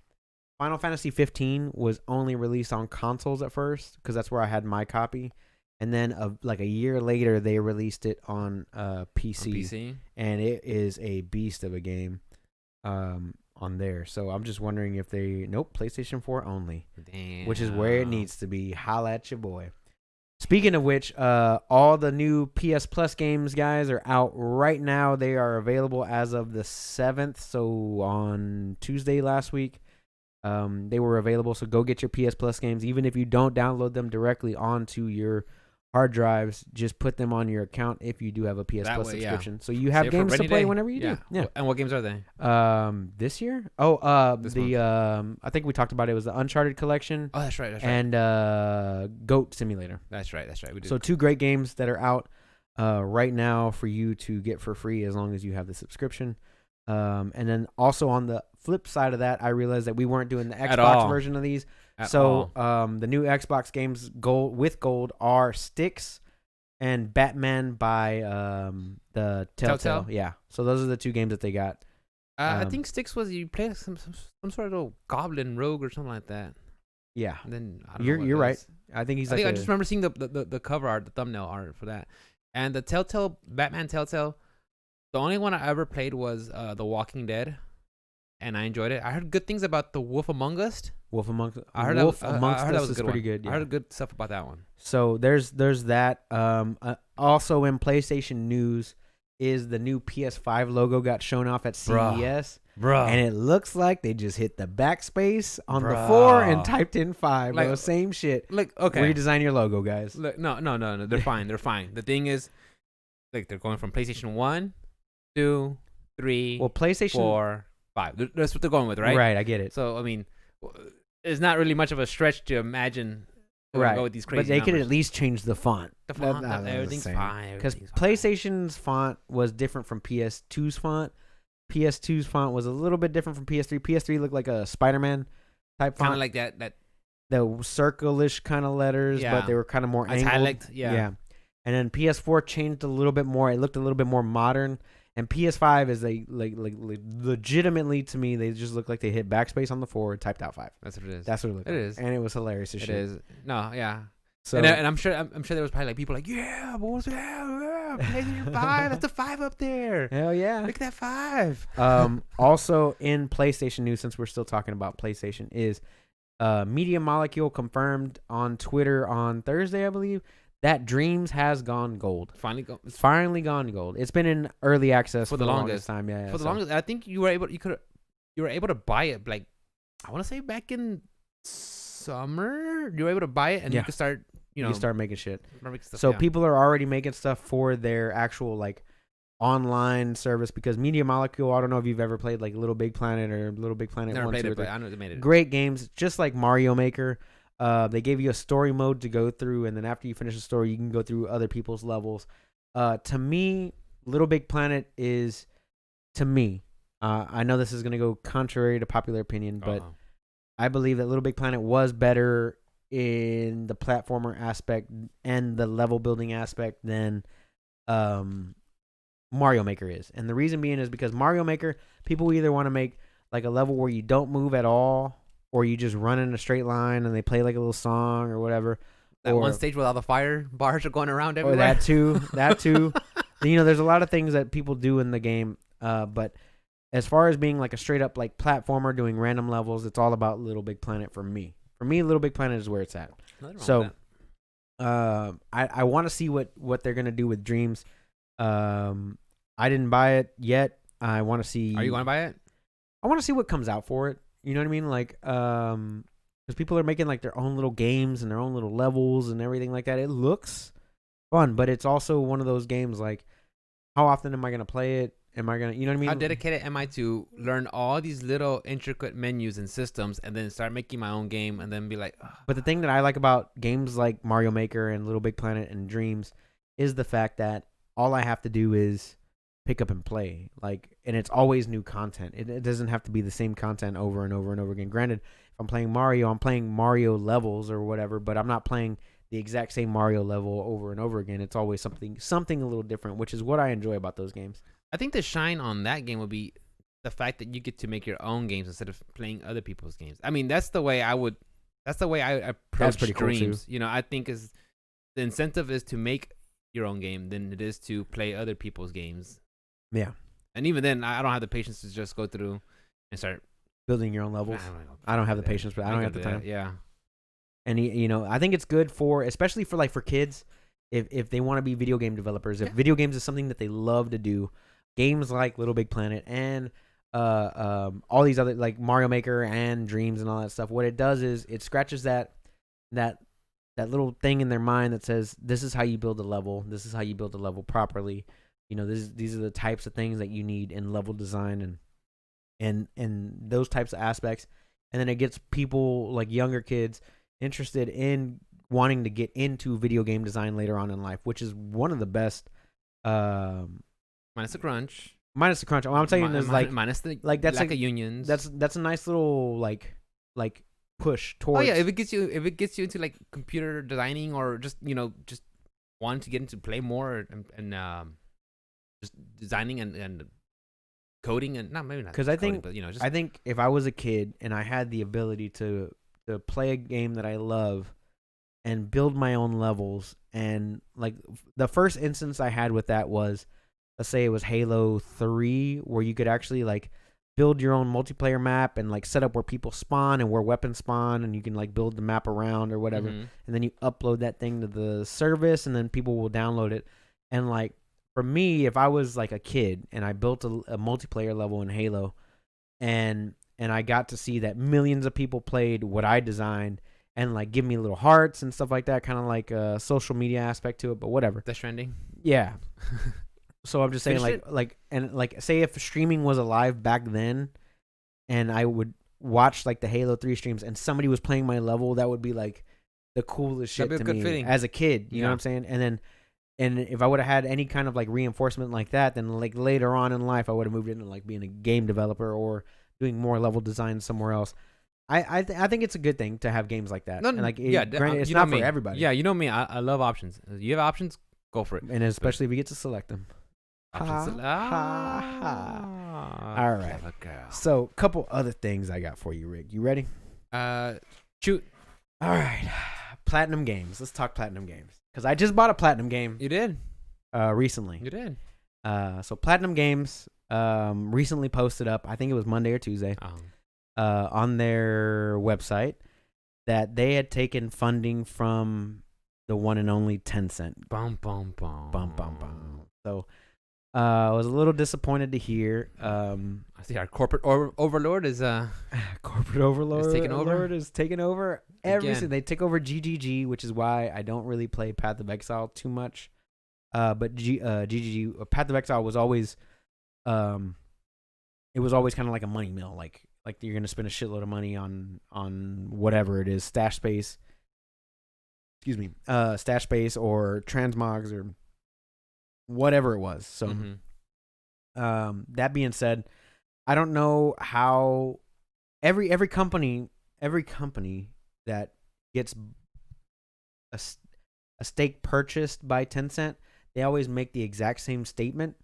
B: Final Fantasy 15 was only released on consoles at first because that's where I had my copy, and then like a year later they released it on PC,
A: On PC.
B: and it is a beast of a game. on there. So I'm just wondering if PlayStation 4 only.
A: Damn.
B: Which is where it needs to be. Holla at your boy. Speaking of which, all the new PS Plus games, guys, are out right now. They are available as of the 7th. So on Tuesday last week, they were available. So go get your PS Plus games. Even if you don't download them directly onto your hard drives, just put them on your account if you do have a PS Plus subscription. Yeah. So you have games to play whenever you do. Yeah.
A: And what games are they?
B: This year? This month. I think we talked about it. It was the Uncharted collection.
A: Oh, that's right.
B: And Goat Simulator.
A: That's right. We did.
B: So 2 great games that are out right now for you to get for free as long as you have the subscription. And then also on the flip side of that, I realized that we weren't doing the Xbox version of these. The new Xbox games gold are Styx and Batman by the Telltale. Yeah. So those are the 2 games that they got.
A: I think Styx was you play some sort of goblin rogue or something like that.
B: Yeah.
A: And then
B: you're right. I think he's.
A: I just remember seeing the cover art, the thumbnail art for that, and the Batman Telltale. The only one I ever played was The Walking Dead, and I enjoyed it. I heard good things about The Wolf Among Us.
B: I heard that was pretty good. Yeah.
A: I heard good stuff about that one.
B: So there's that. Also in PlayStation news is the new PS5 logo got shown off at CES.
A: Bruh.
B: And it looks like they just hit the backspace on the 4 and typed in 5. Like, same shit.
A: Like, okay.
B: Redesign your logo, guys.
A: Look, no. They're fine. They're fine. The thing is, like, they're going from PlayStation 1, 2, 3,
B: PlayStation
A: 4, 5. That's what they're going with, right?
B: Right, I get it.
A: So, I mean, it's not really much of a stretch to imagine go with these crazy
B: But they
A: numbers.
B: could at least change the font.
A: The font, everything's fine.
B: Because PlayStation's font was different from PS2's font. PS2's font was a little bit different from PS3. PS3 looked like a Spider-Man type font.
A: Kind of like that.
B: The circle-ish kind of letters, but they were kind of more angled. Yeah. And then PS4 changed a little bit more. It looked a little bit more modern. And PS5 is like legitimately to me, they just look like they hit backspace on the 4 and typed out 5.
A: That's what it is.
B: That's what it looked like.
A: It is.
B: And it was hilarious as shit.
A: It is. No, yeah.
B: So
A: and I'm sure there was probably like people like, yeah, boys, PlayStation 5, that's a 5 up there.
B: Hell yeah.
A: Look at that 5.
B: Also in PlayStation news, since we're still talking about PlayStation, is Media Molecule confirmed on Twitter on Thursday, I believe, that Dreams has gone gold.
A: It's
B: finally gone gold. It's been in early access for the longest time. Yeah.
A: For the longest, I think you were able to buy it, like, I want to say back in summer. You were able to buy it and you could start, you can
B: start making shit.
A: So
B: people are already making stuff for their actual like online service, because Media Molecule, I don't know if you've ever played like Little Big Planet or Little Big Planet.
A: Never played it, but I know they made it.
B: Great games, just like Mario Maker. They gave you a story mode to go through, and then after you finish the story, you can go through other people's levels. To me, Little Big Planet is, to me, I know this is going to go contrary to popular opinion, but I believe that Little Big Planet was better in the platformer aspect and the level building aspect than Mario Maker is. And the reason being is because Mario Maker, people either want to make like a level where you don't move at all, or you just run in a straight line and they play like a little song or whatever.
A: That one stage where all the fire bars are going around everywhere.
B: Or that too. There's a lot of things that people do in the game. But as far as being like a straight up like platformer doing random levels, it's all about Little Big Planet for me. For me, Little Big Planet is where it's at. So I want to see what they're going to do with Dreams. I didn't buy it yet. I want to see.
A: Are you going to buy it?
B: I want to see what comes out for it. You know what I mean? Like, because people are making like their own little games and their own little levels and everything like that. It looks fun, but it's also one of those games like, how often am I going to play it? Am I going to, you know what I mean?
A: How dedicated am I to learn all these little intricate menus and systems and then start making my own game and then be like, ugh.
B: But the thing that I like about games like Mario Maker and Little Big Planet and Dreams is the fact that all I have to do is pick up and play, like, and it's always new content. It doesn't have to be the same content over and over and over again. Granted, if I'm playing Mario levels or whatever, but I'm not playing the exact same Mario level over and over again. It's always something a little different, which is what I enjoy about those games.
A: I think the shine on that game would be the fact that you get to make your own games instead of playing other people's games. I mean, that's the way I approach Dreams. Cool, I think is the incentive is to make your own game than it is to play other people's games.
B: Yeah.
A: And even then, I don't have the patience to just go through and start
B: building your own levels. I don't have the patience, but I don't have the time.
A: Yeah.
B: And I think it's good for, especially for like for kids, if they want to be video game developers. If video games is something that they love to do, games like Little Big Planet and all these other like Mario Maker and Dreams and all that stuff. What it does is it scratches that little thing in their mind that says, this is how you build a level. This is how you build a level properly. These are the types of things that you need in level design and those types of aspects. And then it gets people like younger kids interested in wanting to get into video game design later on in life, which is one of the best.
A: Minus the crunch.
B: Minus the crunch. What I'm saying is like
A: minus the
B: that's
A: lack
B: like
A: of unions.
B: That's a nice little like push towards.
A: Oh yeah, if it gets you into like computer designing or just just wanting to get into play more and just designing and coding and maybe not
B: because I think if I was a kid and I had the ability to play a game that I love and build my own levels, and like the first instance I had with that was, let's say it was Halo 3, where you could actually like build your own multiplayer map and like set up where people spawn and where weapons spawn, and you can like build the map around or whatever.
A: Mm-hmm.
B: And then you upload that thing to the service and then people will download it. And like for me, if I was like a kid and I built a multiplayer level in Halo and I got to see that millions of people played what I designed and like give me little hearts and stuff like that, kind of like a social media aspect to it, but whatever.
A: That's trending.
B: Yeah. So I'm just saying say if streaming was alive back then and I would watch like the Halo 3 streams and somebody was playing my level, that would be like the coolest shit to me feeling. As a kid, you know what I'm saying? And if I would have had any kind of like reinforcement like that, then like later on in life, I would have moved into like being a game developer or doing more level design somewhere else. I think it's a good thing to have games like that.
A: No,
B: and like
A: granted,
B: it's not for everybody.
A: Yeah, you know me. I love options. You have options, go for it.
B: And especially if we get to select them. All right. So, couple other things I got for you, Rick. You ready?
A: Shoot.
B: All right. Platinum games. Let's talk platinum games. Because I just bought a platinum game.
A: You did.
B: Recently.
A: You did.
B: So platinum games recently posted up, I think it was Monday or Tuesday, on their website that they had taken funding from the one and only Tencent.
A: Bum, bum, bum.
B: Bum, bum, bum. So I was a little disappointed to hear.
A: I see our corporate overlord is
B: corporate overlord is taking over everything. They take over GGG, which is why I don't really play Path of Exile too much. But GGG, Path of Exile was always, it was always kind of like a money mill. Like you're gonna spend a shitload of money on whatever it is, stash space. Excuse me, stash space or transmogs or whatever it was. So, that being said, I don't know how every company that gets a stake purchased by Tencent, they always make the exact same statement.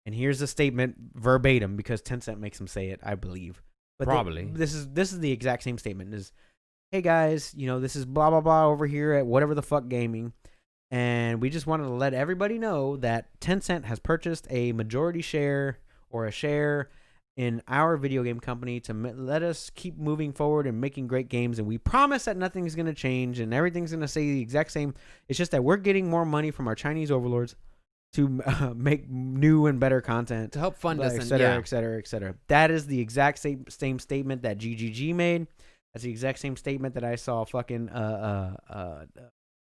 B: And here's the statement verbatim because Tencent makes them say it, I believe. But
A: probably
B: this is the exact same statement. Is, hey guys, this is blah blah blah over here at whatever the fuck gaming. And we just wanted to let everybody know that Tencent has purchased a majority share or a share in our video game company to let us keep moving forward and making great games. And we promise that nothing's going to change and everything's going to stay the exact same. It's just that we're getting more money from our Chinese overlords to make new and better content.
A: To help fund us,
B: et cetera, et cetera, et cetera. That is the exact same statement that GGG made. That's the exact same statement that I saw fucking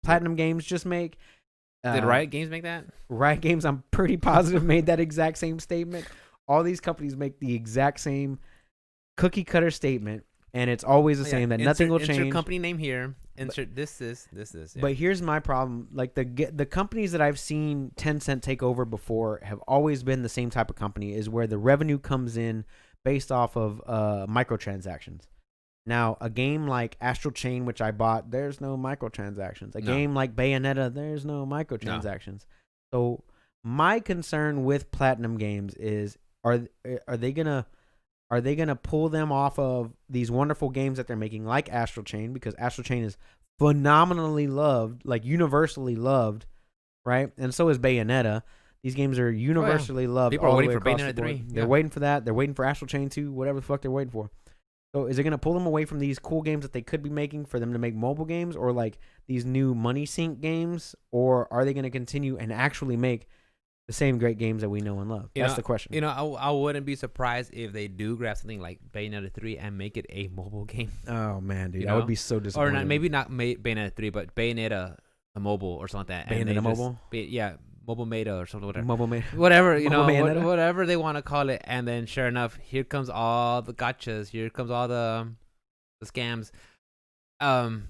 B: Platinum Games just make.
A: Did Riot Games make that?
B: Riot Games, I'm pretty positive, made that exact same statement. All these companies make the exact same cookie cutter statement, and it's always the same, that nothing will change.
A: Insert company name here. Insert this. Yeah.
B: But here's my problem. Like the companies that I've seen Tencent take over before have always been the same type of company, is where the revenue comes in based off of microtransactions. Now, a game like Astral Chain, which I bought, there's no microtransactions. A game like Bayonetta, there's no microtransactions. So my concern with Platinum Games is, are they gonna pull them off of these wonderful games that they're making, like Astral Chain, because Astral Chain is phenomenally loved, like universally loved, right? And so is Bayonetta. These games are universally loved.
A: People are
B: all
A: waiting
B: the way
A: for
B: across the
A: Bayonetta
B: board.
A: 3.
B: They're waiting for that. They're waiting for Astral Chain 2, whatever the fuck they're waiting for. So is it going to pull them away from these cool games that they could be making for them to make mobile games, or like these new money sink games, or are they going to continue and actually make the same great games that we know and love? That's the question.
A: You know, I wouldn't be surprised if they do grab something like Bayonetta 3 and make it a mobile game.
B: Oh man, dude,
A: You
B: I would
A: know?
B: be so disappointed.
A: Or maybe not Bayonetta 3, but Bayonetta a mobile or something like that.
B: Bayonetta mobile?
A: Yeah, mobile Meta or something, whatever.
B: Mobile made.
A: Whatever, you know,
B: Bayonetta?
A: whatever they want to call it. And then sure enough, here comes all the gotchas. Here comes all the scams. I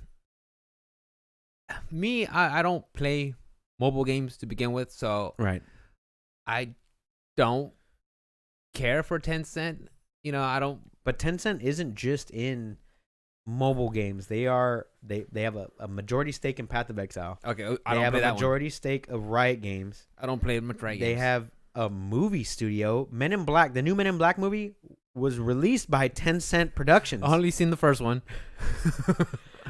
A: don't play mobile games to begin with, so
B: Right.
A: I don't care for Tencent. You know, I don't.
B: But Tencent isn't just in mobile games. They have a majority stake in Path of Exile.
A: Okay,
B: They have a majority stake of Riot Games.
A: I don't play much Riot
B: They
A: games.
B: have a movie studio. Men in Black, the new Men in Black movie was released by Tencent Productions.
A: I've only seen the first one.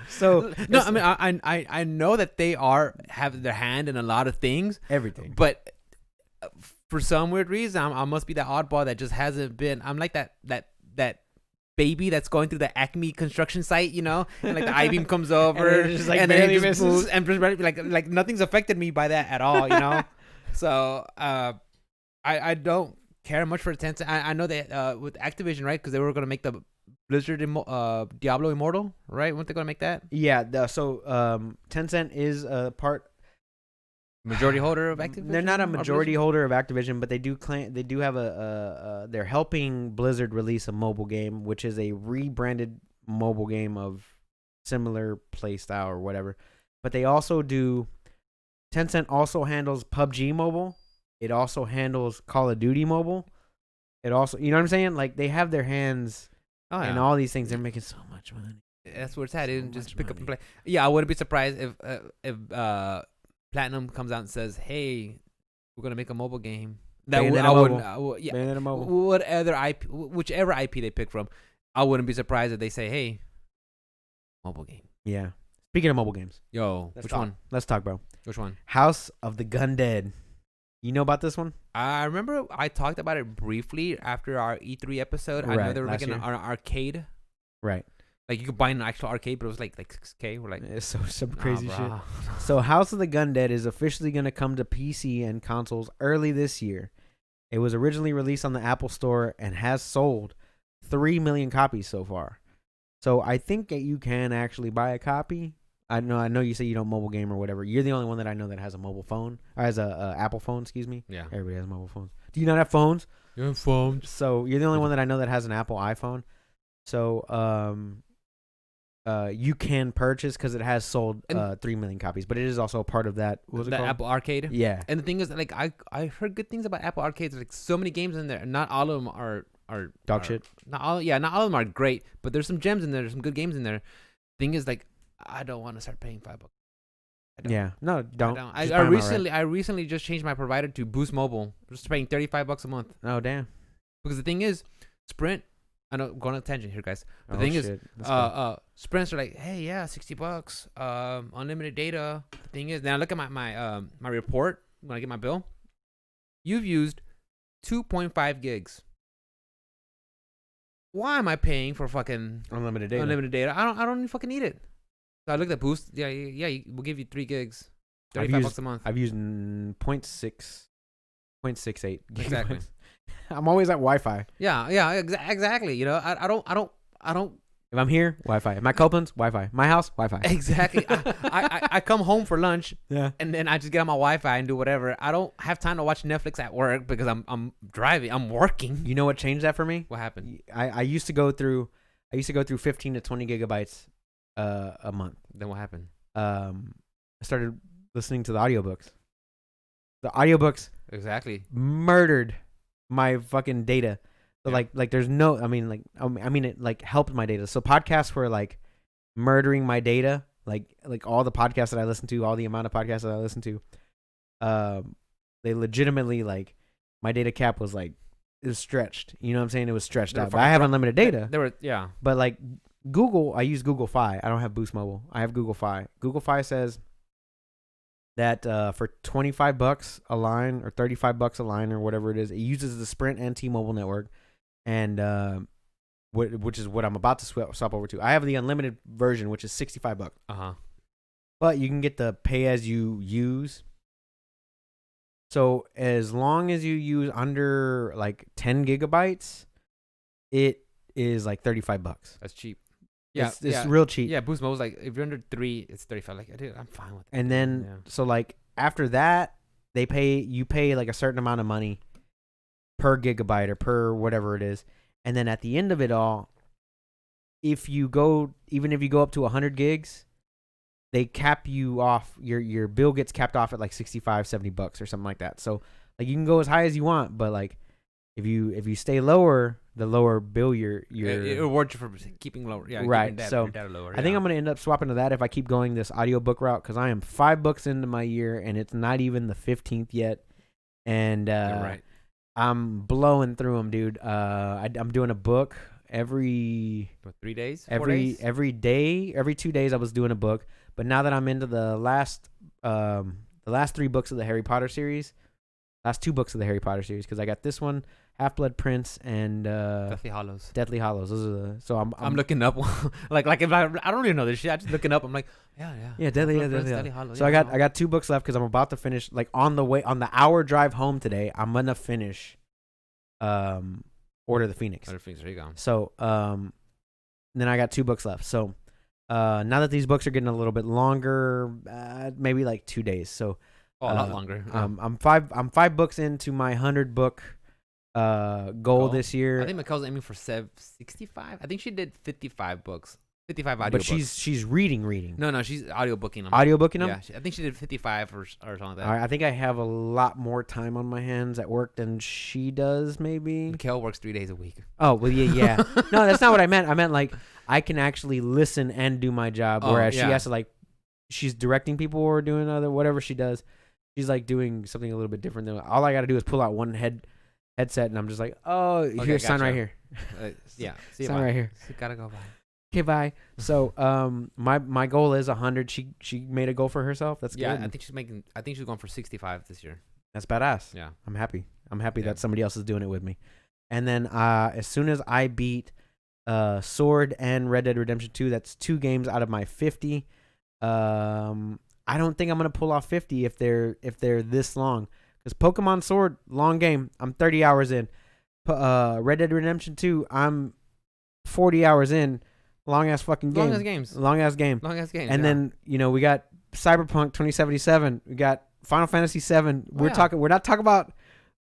B: So
A: no, I mean I know that they have their hand in a lot of things,
B: everything.
A: but for some weird reason, I must be that oddball that just hasn't been. I'm like that baby that's going through the Acme construction site, you know, and like the I-beam comes over,
B: and, just, like,
A: and then it just
B: misses.
A: moves, and just like nothing's affected me by that at all, you know. So I don't care much for Tencent. I know that with Activision, right? Because they were gonna make the Blizzard Diablo Immortal, right? Weren't they gonna make that?
B: Yeah. So Tencent is a part.
A: Majority holder of Activision?
B: They're not a majority holder of Activision, but they do claim they do have they're helping Blizzard release a mobile game, which is a rebranded mobile game of similar play style or whatever. But they also do. Tencent also handles PUBG Mobile. It also handles Call of Duty Mobile. It also, you know what I'm saying? Like they have their hands in all these things. They're making so much money.
A: That's where it's at.
B: So
A: Just
B: much
A: pick up and
B: money.
A: play. Yeah, I wouldn't be surprised if Platinum comes out and says, "Hey, we're gonna make a mobile game." That
B: Bayonetta
A: I wouldn't.
B: mobile.
A: Yeah,
B: Bayonetta mobile.
A: what other IP, whichever IP they pick from, I wouldn't be surprised if they say, "Hey, mobile game."
B: Yeah. Speaking of mobile games,
A: Yo,
B: let's
A: which
B: talk.
A: one?
B: Let's talk, bro.
A: Which one?
B: House of the Gun Dead. You know about this one?
A: I remember I talked about it briefly after our E3 episode. I know
B: Right,
A: they were
B: last
A: making an
B: year.
A: arcade.
B: Right.
A: Like you could buy an actual arcade, but it was like 6K. We're like,
B: It's some crazy shit.
A: bro.
B: So House of the Gun Dead is officially going to come to PC and consoles early this year. It was originally released on the Apple Store and has sold 3 million copies so far. So I think that you can actually buy a copy. I know you say you don't mobile game or whatever. You're the only one that I know that has a mobile phone, or has a Apple phone, excuse me.
A: Yeah.
B: Everybody has mobile phones. Do you not have phones?
A: You have phones.
B: So you're the only one that I know that has an Apple iPhone. So you can purchase because it has sold 3 million copies, but it is also a part of that. What was it
A: The
B: called?
A: Apple Arcade.
B: Yeah.
A: And the thing is, like, I heard good things about Apple Arcades. Like, so many games in there. Not all of them are
B: Dog shit.
A: Not all of them are great, but there's some gems in there. There's some good games in there. Thing is, like, I don't want to start paying $5.
B: Yeah. No, don't. Just buy 'em outright.
A: I recently just changed my provider to Boost Mobile. Just paying $35 a month.
B: Oh, damn.
A: Because the thing is, Sprint. I know, going on a tangent here, guys. The
B: Oh,
A: thing is,
B: shit. Let's go.
A: Sprints are like, hey, yeah, $60, unlimited data. The thing is, now look at my report when I get my bill. You've used 2.5 gigs. Why am I paying for fucking
B: Unlimited data.
A: unlimited data? I don't even fucking need it. So I looked at Boost. Yeah, we'll give you 3 gigs, $35 a month.
B: I've used 0.68
A: Exactly.
B: gigabytes. I'm always at Wi-Fi.
A: Yeah, exactly. You know, I don't.
B: If I'm here, Wi-Fi. If my Copeland's, Wi-Fi. My house, Wi-Fi.
A: Exactly. I come home for lunch.
B: Yeah.
A: And then I just get on my Wi-Fi and do whatever. I don't have time to watch Netflix at work because I'm driving. I'm working.
B: You know what changed that for me?
A: What happened?
B: I used to go through 15 to 20 gigabytes a month.
A: Then what happened?
B: I started listening to the audiobooks. The audiobooks
A: Exactly.
B: murdered my fucking data. So
A: Yeah.
B: like there's no, it like helped my data. So podcasts were like murdering my data. Like all the podcasts that I listen to, all the amount of podcasts that I listen to, they legitimately, like, my data cap was like, it was stretched. You know what I'm saying? It was stretched
A: They were
B: out. But I have unlimited data.
A: There were
B: But like Google, I use Google Fi. I don't have Boost Mobile. I have Google Fi. Google Fi says that for $25 a line or $35 a line or whatever it is, it uses the Sprint and T-Mobile network, and which is what I'm about to swap over to. I have the unlimited version, which is $65. But you can get the pay as you use. So as long as you use under like 10 gigabytes, it is like $35.
A: That's cheap.
B: Yeah, it's real cheap.
A: Yeah, Boost Mobile's like if you're under 3, it's 35. Like, dude, I'm fine with it.
B: And then so like after that, you pay like a certain amount of money per gigabyte or per whatever it is. And then at the end of it all, even if you go up to 100 gigs, they cap you off. Your bill gets capped off at like $65-$70 or something like that. So like you can go as high as you want, but like if you stay lower, the lower bill it
A: rewards you for keeping lower. Yeah,
B: right.
A: Your data lower.
B: I think I'm gonna end up swapping to that if I keep going this audiobook route, because I am $5 into my year and it's not even the 15th yet, and
A: right.
B: I'm blowing through them, dude. I'm doing a book every
A: 3 days,
B: every day, every 2 days. I was doing a book, but now that I'm into the last 3 books of the Harry Potter series, last 2 books of the Harry Potter series, because I got this one, Half-Blood Prince, and
A: Deathly Hallows.
B: Those are so I'm
A: looking up like if I don't really know this shit. I just looking up. I'm like,
B: Deathly Hallows. So I got 2 books left because I'm about to finish. Like on the hour drive home today, I'm gonna finish Order of the Phoenix.
A: There you go.
B: So then I got 2 books left. So now that these books are getting a little bit longer, maybe like 2 days. So
A: a lot longer.
B: I'm 5 books into my 100 book goal this year.
A: I think Mikkel's aiming for 65. I think she did 55 books. 55 audiobooks.
B: But she's reading.
A: No, she's audiobooking them.
B: Audiobooking them?
A: Yeah, I think she did 55 or something like that.
B: I think I have a lot more time on my hands at work than she does, maybe.
A: Mikkel works 3 days a week.
B: Oh, well, yeah. No, that's not what I meant. I meant like I can actually listen and do my job, whereas she has to like, she's directing people or doing whatever she does. She's like doing something a little bit different than all I got to do is pull out one headset, and I'm just like, here's sign right here.
A: See
B: sign right here.
A: So gotta go by.
B: Okay, bye. So my goal is 100. She made a goal for herself. That's good.
A: I think she's going for 65 this year.
B: That's badass.
A: Yeah,
B: I'm happy that somebody else is doing it with me. And then as soon as I beat Sword and Red Dead Redemption 2, that's 2 games out of my 50. I don't think I'm gonna pull off 50 if they're this long, because Pokemon Sword, long game. I'm 30 hours in. Red Dead Redemption 2, I'm 40 hours in. Long ass fucking game. Long ass game. And then we got Cyberpunk 2077. We got Final Fantasy 7. We're not talking about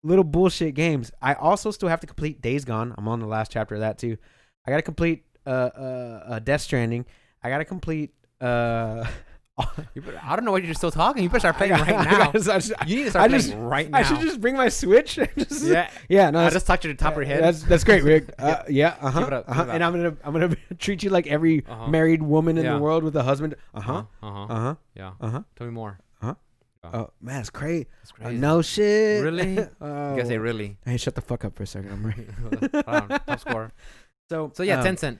B: little bullshit games. I also still have to complete Days Gone. I'm on the last chapter of that too. I got to complete Death Stranding. I got to complete
A: I don't know why you're still talking. You better start playing right now. You need to start playing right now.
B: I should just bring my Switch. No,
A: I just talked to the top of your head.
B: That's great, Rick.
A: Keep it up.
B: And I'm gonna treat you like every married woman in the world with a husband.
A: Yeah. Tell me more.
B: Oh man, it's crazy. No shit.
A: Really? You gotta say really.
B: Hey, shut the fuck up for a second. I'm right.
A: Top score.
B: So
A: yeah, Tencent.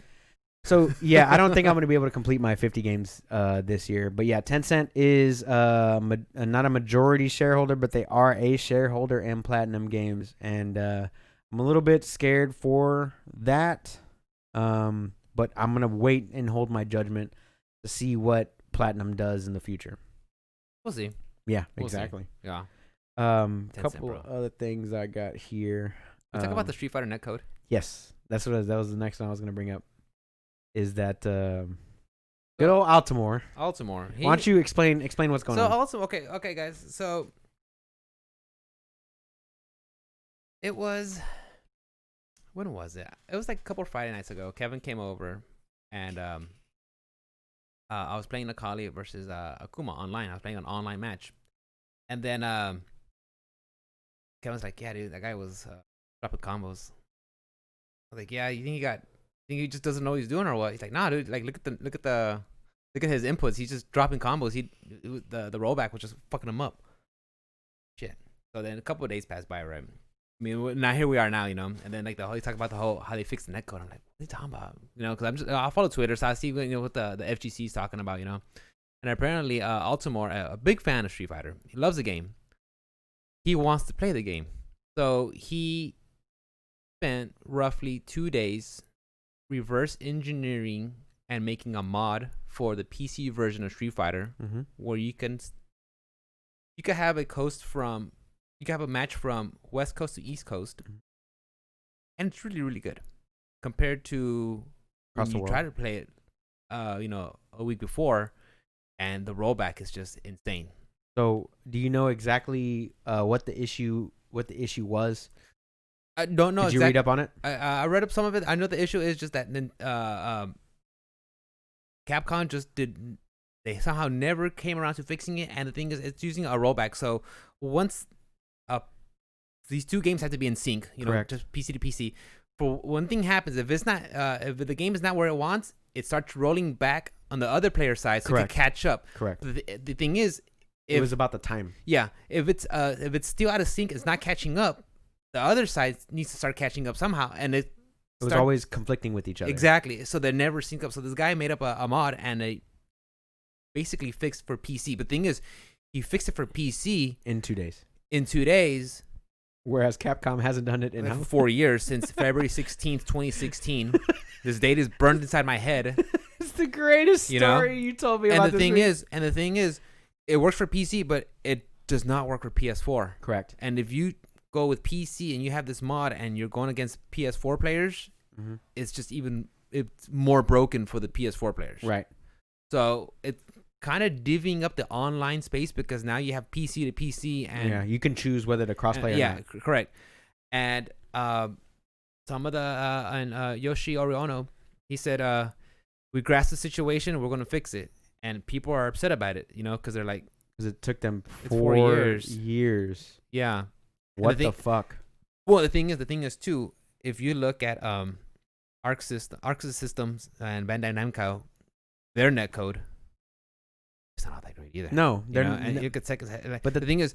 B: So yeah, I don't think I'm going to be able to complete my 50 games this year. But yeah, Tencent is not a majority shareholder, but they are a shareholder in Platinum Games, and I'm a little bit scared for that. But I'm going to wait and hold my judgment to see what Platinum does in the future.
A: We'll see.
B: Yeah, exactly.
A: See. Yeah.
B: Couple other things I got here.
A: Let's talk about the Street Fighter netcode.
B: Yes, that was the next one I was going to bring up. Is that good old Altamore?
A: Why
B: don't you explain what's going on?
A: So okay, guys. So it was, when was it? It was like a couple of Friday nights ago. Kevin came over, and I was playing Akali versus Akuma online. I was playing an online match, and then Kevin's like, "Yeah, dude, that guy was dropping combos." I was like, "Yeah, you think he just doesn't know what he's doing or what?" He's like, "Nah, dude. Like, look at his inputs. He's just dropping combos. The rollback was just fucking him up." Shit. So then a couple of days passed by, right? I mean, now here we are now, and then like he's talking about how they fixed the netcode. I'm like, what are you talking about? Because I follow Twitter, so I see what the FGC is talking about, And apparently, Altamore, a big fan of Street Fighter, he loves the game. He wants to play the game, so he spent roughly 2 days reverse engineering and making a mod for the PC version of Street Fighter, where you could have a match from West Coast to East Coast, and it's really, really good compared to when you try to play it, a week before, and the rollback is just insane.
B: So, do you know exactly what the issue was?
A: I don't know.
B: Did you read up on it?
A: I read up some of it. I know the issue is just that Capcom just did. They somehow never came around to fixing it, and the thing is, it's using a rollback. So once these two games have to be in sync,
B: Correct.
A: Just PC to PC. For one thing happens, if it's not, if the game is not where it wants, it starts rolling back on the other player's side, so it can catch up.
B: Correct.
A: The thing is,
B: it was about the time.
A: Yeah, if it's still out of sync, it's not catching up. The other side needs to start catching up somehow, and it
B: was always conflicting with each other.
A: Exactly. So they never sync up. So this guy made up a mod, and they basically fixed for PC. But the thing is, he fixed it for PC
B: in 2 days.
A: In 2 days.
B: Whereas Capcom hasn't done it in
A: 4 years, since February 16th, 2016. This date is burned inside my head.
B: It's the greatest story you told me about.
A: And the thing is, it works for PC, but it does not work for PS4.
B: Correct.
A: And if you go with PC and you have this mod and you're going against PS4 players, it's just it's more broken for the PS4 players.
B: Right.
A: So it's kind of divvying up the online space, because now you have PC to PC, and
B: you can choose whether to crossplay or not.
A: Correct. And some of the Yoshi Oriono, he said, we grasped the situation, we're going to fix it, and people are upset about it, because they're like,
B: because it took them
A: 4
B: years.
A: Yeah.
B: What the fuck?
A: Well, the thing is too, if you look at Arc Systems and Bandai Namco, their netcode, it's not all that great either.
B: No,
A: and you could take, but the thing is,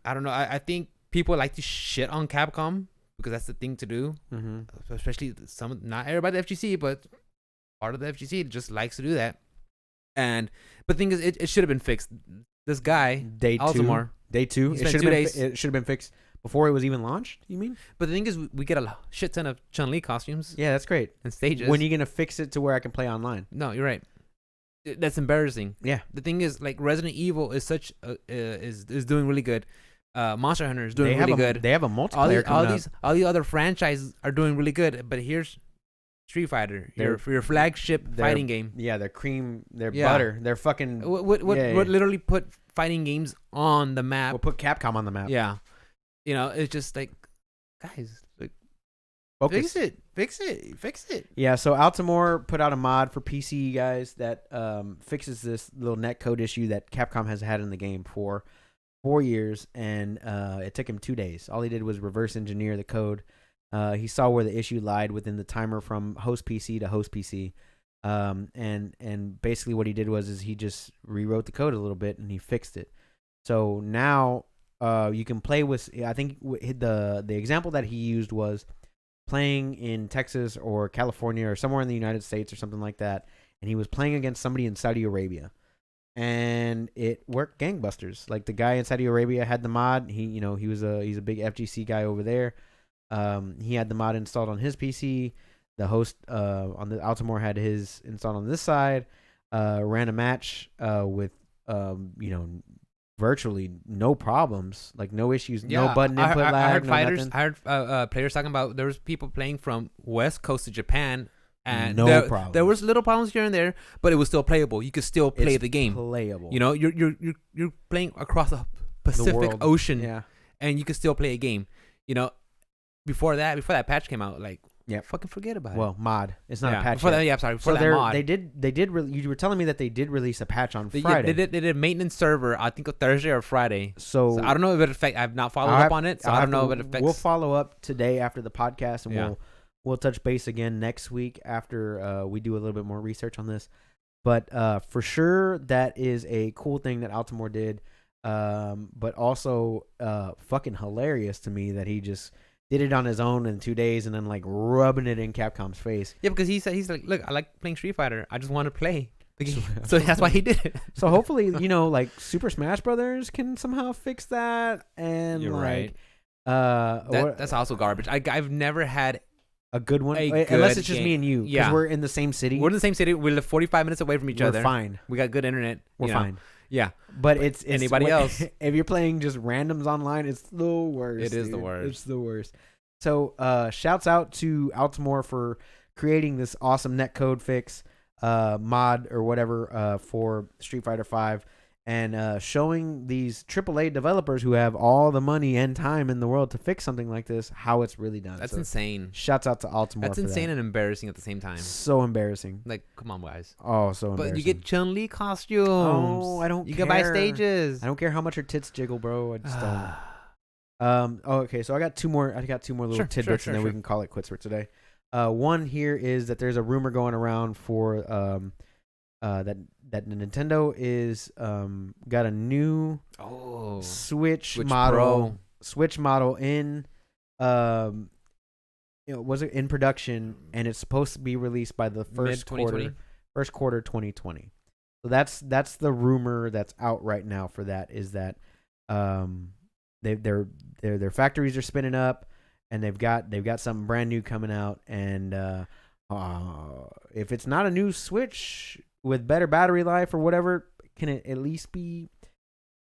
A: I don't know. I think people like to shit on Capcom because that's the thing to do. Especially not everybody at the FGC, but part of the FGC just likes to do that. But the thing is, it should have been fixed. This guy,
B: Day 2. It should have been fixed before it was even launched. You mean?
A: But the thing is, we get a shit ton of Chun-Li costumes.
B: Yeah, that's great.
A: And stages.
B: When are you gonna fix it to where I can play online?
A: No, you're right. That's embarrassing.
B: Yeah.
A: The thing is, like, Resident Evil is is doing really good. Monster Hunter is doing really good.
B: They have a multiplayer.
A: All these other franchises are doing really good. But here's Street Fighter, your flagship fighting game.
B: Yeah, they're cream. They're butter. They're fucking.
A: What literally put fighting games on the map.
B: We'll put Capcom on the map.
A: Yeah. It's just like, guys, like,
B: focus.
A: Fix it.
B: Yeah, so Altamore put out a mod for PC, guys, that fixes this little netcode issue that Capcom has had in the game for 4 years, and it took him 2 days. All he did was reverse engineer the code. He saw where the issue lied within the timer from host PC to host PC. And basically what he did was he just rewrote the code a little bit, and he fixed it. So now you can play with, I think the example that he used was playing in Texas or California or somewhere in the United States or something like that, and he was playing against somebody in Saudi Arabia, and it worked gangbusters. Like, the guy in Saudi Arabia had the mod. He's a big FGC guy over there. He had the mod installed on his PC. The host on the Altamore had his installed on this side. Ran a match with virtually no problems, like no issues, no button input lag.
A: I heard players talking about there was people playing from West Coast to Japan, and
B: problems.
A: There was little problems here and there, but it was still playable. You could still play the game.
B: Playable.
A: You're playing across the Pacific Ocean, and you could still play a game. Before that patch came out, like, fucking forget about it.
B: Well, mod. It's not a patch.
A: Before that mod.
B: You were telling me that they did release a patch on Friday.
A: They did a maintenance server, I think, on Thursday or Friday.
B: So
A: I don't know if it affects. I've not followed up on it, so I don't know if it affects.
B: We'll follow up today after the podcast, and we'll touch base again next week after we do a little bit more research on this. But for sure, that is a cool thing that Altamore did. But also fucking hilarious to me that he just did it on his own in 2 days, and then, like, rubbing it in Capcom's face.
A: Yeah, because he's like, look, I like playing Street Fighter. I just want to play. So that's why he did it.
B: So hopefully, like Super Smash Brothers can somehow fix that. And
A: You're
B: like,
A: right. That's also garbage. I've never had
B: a good one,
A: a
B: unless
A: good
B: it's just
A: game.
B: me and you, because
A: Yeah.
B: we're in the same city.
A: We're in the same city. We live 45 minutes away from each other.
B: We're fine.
A: We got good internet.
B: We're fine.
A: Yeah.
B: But it's
A: anybody else.
B: If you're playing just randoms online, it's the worst.
A: It is the worst.
B: It's the worst. So shouts out to Altimore for creating this awesome netcode fix mod or whatever for Street Fighter V, and showing these AAA developers who have all the money and time in the world to fix something like this how it's really done.
A: That's insane.
B: Shouts out to Altimore.
A: That's insane and embarrassing at the same time.
B: So embarrassing.
A: Like, come on, guys.
B: Oh, so embarrassing.
A: But you get Chun-Li costumes.
B: Oh, I don't care.
A: You can buy stages.
B: I don't care how much her tits jiggle, bro. I just don't. Okay, so I got two more little tidbits, and then we can call it quits for today. One here is that there's a rumor going around for that Nintendo is got a new Switch model in was it in production, and it's supposed to be released by the first quarter 2020. So that's the rumor that's out right now for that, is that their factories are spinning up, and they've got something brand new coming out, and if it's not a new Switch with better battery life or whatever, can it at least be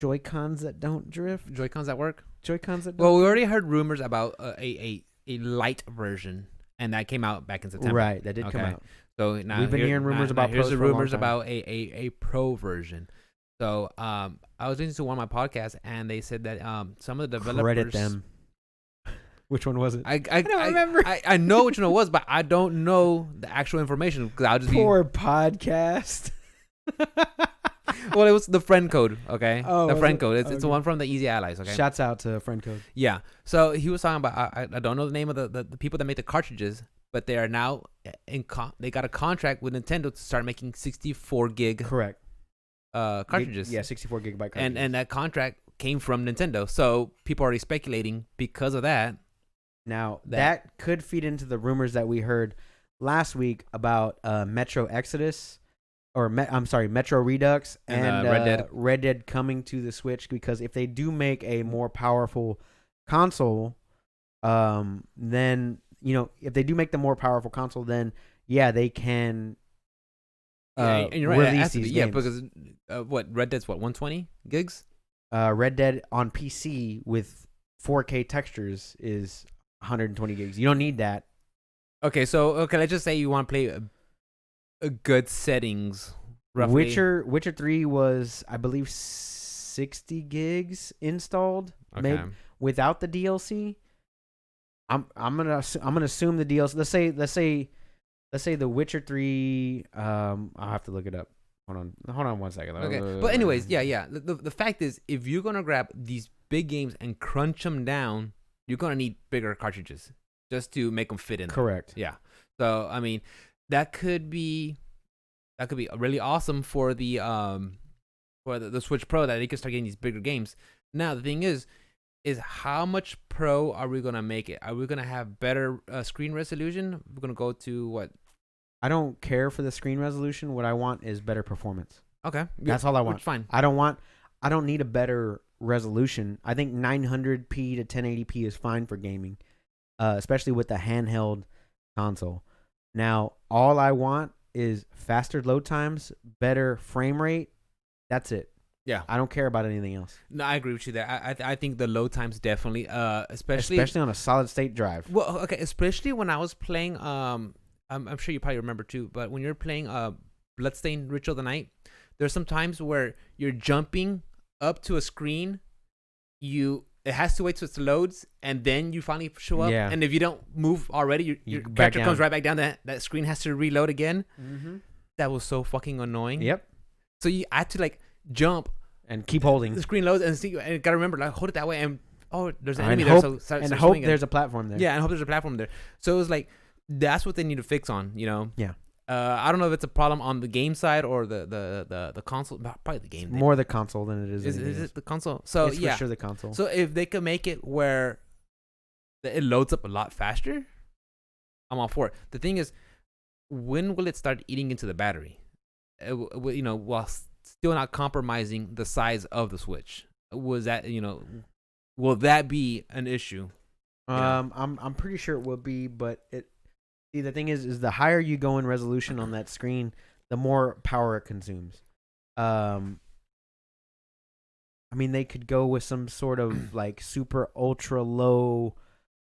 B: Joy-Cons that don't drift?
A: Joy-Cons that work?
B: Joy-Cons that don't
A: Well, we already heard rumors about a light version, and that came out back in September.
B: Right, that did come out.
A: So now
B: we've been hearing rumors about
A: here's
B: pros
A: the
B: for a long
A: rumors
B: time.
A: about a pro version. So I was listening to one of my podcasts, and they said that some of the developers
B: Credit them. Which one was it?
A: I
B: don't remember.
A: I know which one it was, but I don't know the actual information because I'll just
B: Poor podcast.
A: Well, it was the friend code, okay?
B: Oh,
A: the friend
B: it?
A: code. It's
B: Okay.
A: the one from the Easy Allies, okay?
B: Shouts out to friend code.
A: Yeah. So he was talking about I don't know the name of the people that make the cartridges, but they are now they got a contract with Nintendo to start making 64 gig
B: Correct.
A: cartridges.
B: 64 gigabyte cartridges.
A: And that contract came from Nintendo. So people are already speculating because of that.
B: Now, that could feed into the rumors that we heard last week about Metro Exodus, or Metro Redux, and Red Dead coming to the Switch, because if they do make a more powerful console, then, if they do make the more powerful console, then, yeah, they can
A: and you're right,
B: release these games.
A: Because Red Dead's 120 gigs?
B: Red Dead on PC with 4K textures is 120 gigs. You don't need that.
A: Okay, let's just say you want to play a good settings. Roughly.
B: Witcher 3 was, I believe, 60 gigs installed, maybe without the DLC. I'm gonna assume the DLC. Let's say the Witcher 3. I'll have to look it up. Hold on 1 second.
A: Okay, but anyways, yeah. The fact is, if you're gonna grab these big games and crunch them down, you're going to need bigger cartridges just to make them fit in.
B: Correct.
A: Yeah. So, I mean, that could be really awesome for the Switch Pro, that they can start getting these bigger games. Now, the thing is how much pro are we going to make it? Are we going to have better screen resolution? We're going to go to what?
B: I don't care for the screen resolution. What I want is better performance.
A: Okay.
B: That's all I want.
A: Which fine.
B: I don't need a better resolution. I think 900p to 1080p is fine for gaming, especially with the handheld console. Now, all I want is faster load times, better frame rate. That's it.
A: Yeah,
B: I don't care about anything else.
A: No, I agree with you there. I think the load times definitely, especially
B: on a solid state drive.
A: Well, okay, especially when I was playing. I'm sure you probably remember too, but when you're playing Bloodstained Ritual of the Night, there's some times where you're jumping up to a screen, it has to wait till it loads, and then you finally show up. Yeah. And if you don't move already, your character comes right back down. That screen has to reload again. Mm-hmm. That was so fucking annoying.
B: Yep.
A: So you had to jump
B: and keep holding.
A: The screen loads and see, and gotta remember hold it that way, and there's an enemy
B: there.
A: So start
B: hope there's a platform there.
A: Yeah, and hope there's a platform there. So it was that's what they need to fix on.
B: Yeah.
A: I don't know if it's a problem on the game side or the console. Probably the game.
B: More the console than it is.
A: Is it the console? So
B: it's for sure the console.
A: So if they can make it where it loads up a lot faster, I'm all for it. The thing is, when will it start eating into the battery? while still not compromising the size of the Switch. Was that will that be an issue?
B: I'm pretty sure it will be, but the thing is the higher you go in resolution on that screen, the more power it consumes. I mean, they could go with some sort of like super ultra low,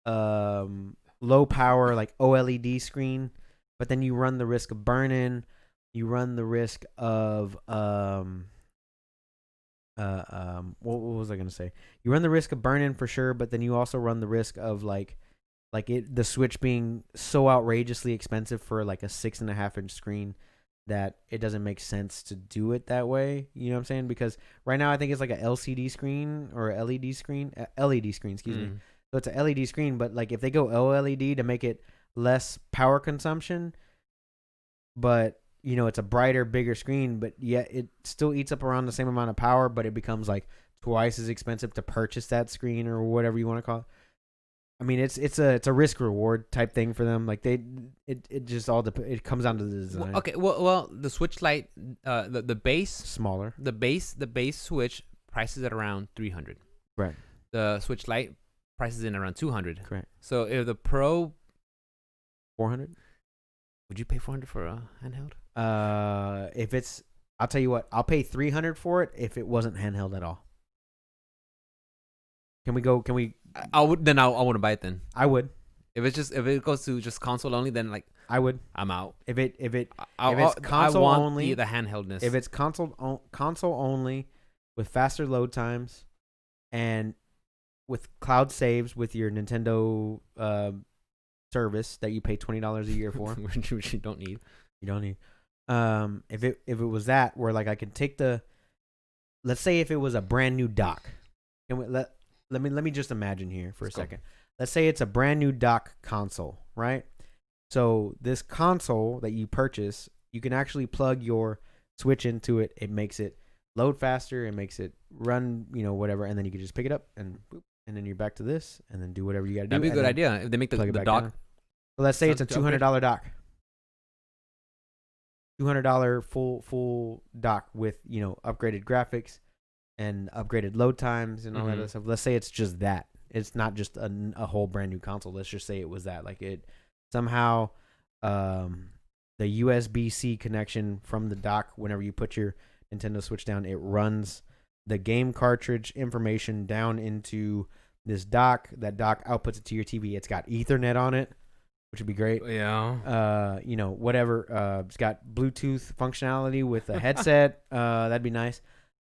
B: low power like OLED screen, but then you run the risk of burn-in. You run the risk of what was I gonna say? You run the risk of burn-in for sure, but then you also run the risk of the Switch being so outrageously expensive for like a 6.5-inch screen that it doesn't make sense to do it that way. You know what I'm saying? Because right now I think it's like a LCD screen or a LED screen, excuse me. So it's a LED screen, but like if they go OLED to make it less power consumption, but it's a brighter, bigger screen, but yet it still eats up around the same amount of power, but it becomes like twice as expensive to purchase that screen or whatever you want to call it. I mean, it's a risk reward type thing for them. Like it just all it comes down to the design.
A: Well, the Switch Lite, the base
B: smaller.
A: The base Switch prices at around $300.
B: Right.
A: The Switch Lite prices in around $200.
B: Correct.
A: So if the Pro,
B: $400.
A: Would you pay $400 for a handheld?
B: If it's, I'll tell you what, I'll pay $300 for it if it wasn't handheld at all. Can we?
A: I would. Then I wouldn't buy it. Then
B: I would.
A: If it goes to just console only, then like
B: I would.
A: I'm out.
B: If it's console
A: I want
B: only,
A: the handheldness.
B: If it's console only with faster load times and with cloud saves with your Nintendo service that you pay $20 a year for,
A: which you don't need.
B: You don't need. If it was that where like I can take let's say if it was a brand new dock, let me just imagine here for a second. Let's say it's a brand new dock console, right? So this console that you purchase, you can actually plug your Switch into it. It makes it load faster. It makes it run, whatever, and then you can just pick it up and boop, and then you're back to this, and then do whatever you got to do.
A: That'd be a good idea if they make the dock.
B: So let's say it's a $200 dock. $200 full dock with upgraded graphics and upgraded load times and all that other stuff. Let's say it's just that. It's not just a whole brand new console. Let's just say it was that. Like it somehow the USB-C connection from the dock, whenever you put your Nintendo Switch down, it runs the game cartridge information down into this dock. That dock outputs it to your TV. It's got Ethernet on it, which would be great.
A: Yeah.
B: Whatever. It's got Bluetooth functionality with a headset. That'd be nice.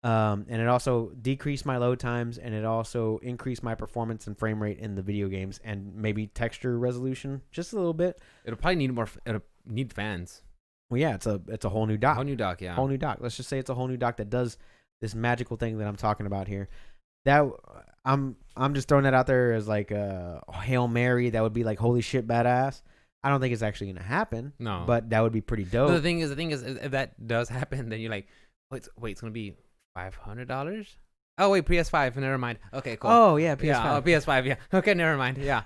B: And it also decreased my load times, and it also increased my performance and frame rate in the video games, and maybe texture resolution just a little bit.
A: It'll probably need fans.
B: Well, yeah, it's a whole new dock.
A: Whole new dock, yeah.
B: Whole new dock. Let's just say it's a whole new dock that does this magical thing that I'm talking about here. That I'm just throwing that out there as like a Hail Mary. That would be like holy shit badass. I don't think it's actually gonna happen.
A: No,
B: but that would be pretty dope.
A: No, the thing is, if that does happen, then you're like, wait, it's gonna be $500. Oh wait, PS5. Never mind. Okay, cool.
B: Oh yeah, PS5.
A: Yeah, PS5. Yeah. Okay, never mind. Yeah.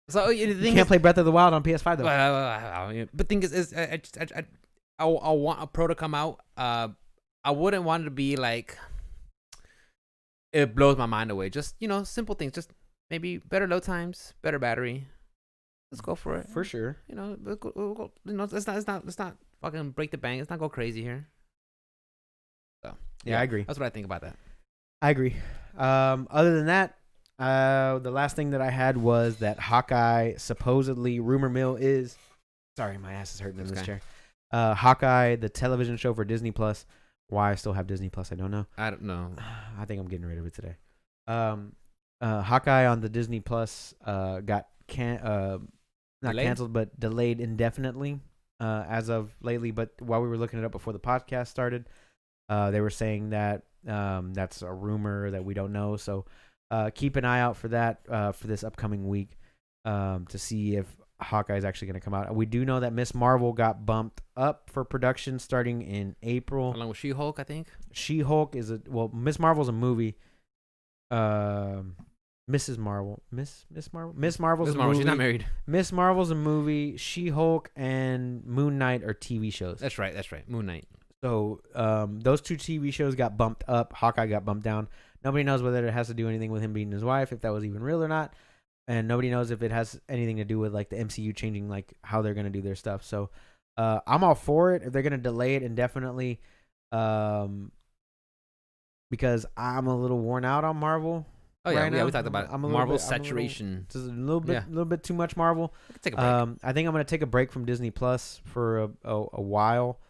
A: So the thing
B: you can't play Breath of the Wild on PS5 though.
A: But thing is I want a Pro to come out. I wouldn't want it to be like it blows my mind away. Just simple things. Just maybe better load times, better battery. Let's go for it.
B: For sure.
A: Let's go, let's not fucking break the bank. Let's not go crazy here. So
B: yeah, I agree.
A: That's what I think about that.
B: I agree. Other than that, the last thing that I had was that Hawkeye supposedly rumor mill is. Sorry, my ass is hurting in this chair. Hawkeye, the television show for Disney Plus. Why I still have Disney Plus, I don't know.
A: I don't know.
B: I think I'm getting rid of it today. Hawkeye on the Disney Plus got not canceled, but delayed indefinitely as of lately. But while we were looking it up before the podcast started, they were saying that that's a rumor that we don't know. So keep an eye out for that for this upcoming week to see if Hawkeye is actually going to come out. We do know that Miss Marvel got bumped up for production starting in April.
A: Along with She-Hulk, I think.
B: She-Hulk is Miss Marvel's a movie. Mrs. Marvel. Miss Marvel? Miss Marvel's a movie.
A: She's not married.
B: Miss Marvel's a movie. She-Hulk and Moon Knight are TV shows.
A: That's right. Moon Knight.
B: So those two TV shows got bumped up. Hawkeye got bumped down. Nobody knows whether it has to do anything with him beating his wife, if that was even real or not, and nobody knows if it has anything to do with like the MCU changing like how they're gonna do their stuff. So I'm all for it if they're gonna delay it indefinitely, because I'm a little worn out on Marvel.
A: Oh yeah,
B: right
A: yeah.
B: now.
A: We talked about
B: I'm a
A: Marvel
B: little bit-
A: saturation.
B: Just a little bit too much Marvel.
A: Take a break.
B: I think I'm gonna take a break from Disney Plus for a while,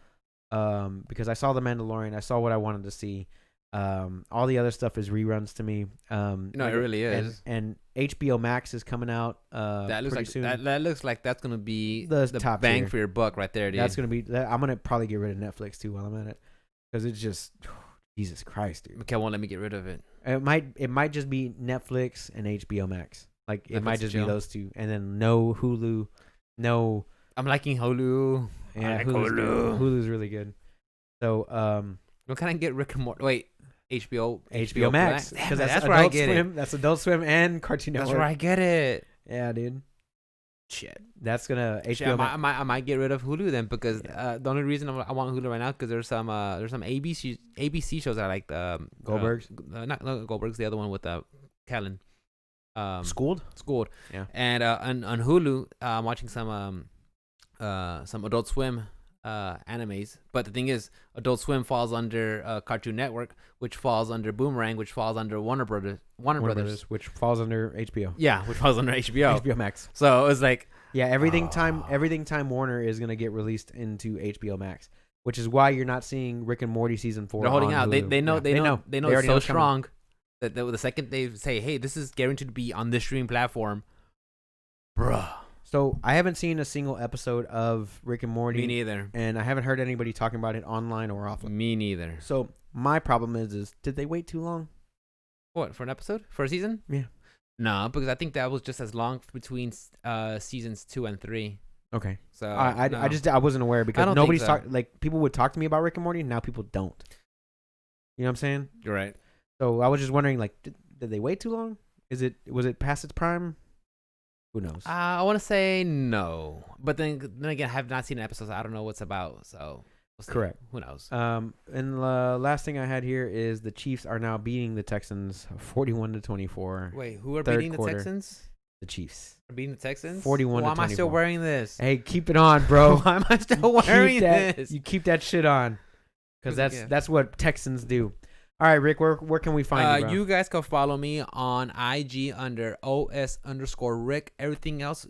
B: because I saw The Mandalorian. I saw what I wanted to see. All the other stuff is reruns to me.
A: It really is.
B: And HBO Max is coming out.
A: That looks
B: pretty
A: like
B: soon.
A: that looks like that's gonna be
B: The
A: the
B: top
A: bang
B: tier.
A: for your buck right there, dude.
B: That's gonna be. I'm gonna probably get rid of Netflix too while I'm at it, because it's just Jesus Christ, dude.
A: Okay, won't let me get rid of it.
B: It might just be Netflix and HBO Max. Like it
A: Netflix
B: might just be
A: chill.
B: those two, and then no Hulu, no.
A: I'm liking Hulu.
B: Yeah,
A: I like
B: Hulu's good.
A: Hulu.
B: Hulu's really good. So
A: What can I get Rick and Morty? Wait,
B: HBO Max,
A: Damn,
B: because
A: that's
B: that's
A: where I
B: Adult
A: get
B: Swim.
A: it.
B: That's Adult Swim and Cartoon
A: That's
B: Network.
A: where I get it.
B: Yeah, dude.
A: Shit.
B: That's gonna
A: Shit,
B: HBO Max.
A: I might get rid of Hulu then, because the only reason I want Hulu right now because there's some ABC shows I like.
B: Goldbergs?
A: Not Goldbergs. The other one with Kellen.
B: Schooled?
A: Schooled.
B: Yeah.
A: And on Hulu, I'm watching some Adult Swim animes. But the thing is, Adult Swim falls under Cartoon Network, which falls under Boomerang, which falls under Warner Brothers,
B: which falls under HBO.
A: Yeah, which falls under HBO.
B: HBO Max.
A: So it's like,
B: Yeah, everything Time Warner is gonna get released into HBO Max, which is why you're not seeing Rick and Morty season 4.
A: they're holding
B: on
A: out.
B: Hulu.
A: They know
B: They
A: it's
B: already know
A: so
B: it's coming.
A: strong that the second they say, "Hey, this is guaranteed to be on this streaming platform," bruh.
B: So I haven't seen a single episode of Rick and Morty.
A: Me neither.
B: And I haven't heard anybody talking about it online or offline.
A: Me neither.
B: So my problem is did they wait too long?
A: What, for an episode? For a season?
B: Yeah.
A: No, because I think that was just as long between seasons 2 and 3.
B: Okay.
A: So
B: I wasn't aware,
A: I
B: because
A: don't
B: nobody's
A: think so.
B: talking. Like, people would talk to me about Rick and Morty, and now people don't. You know what I'm saying?
A: You're right.
B: So I was just wondering, like, did they wait too long? Was it past its prime? Who knows?
A: I want to say no, but then again, I have not seen an episode, so I don't know what's about. So we'll see.
B: Correct.
A: Who knows?
B: And the last thing I had here is the Chiefs are now beating the Texans 41-24.
A: Wait, who are
B: third
A: beating the
B: quarter.
A: Texans?
B: The Chiefs.
A: Are beating the Texans?
B: 41 to
A: Why am I still
B: 24.
A: wearing this?
B: Hey, keep it on, bro.
A: Why am I still wearing this?
B: You keep that shit on, because that's what Texans do. All right, Rick, where can we find you, bro?
A: You guys can follow me on IG under OS_Rick. Everything else,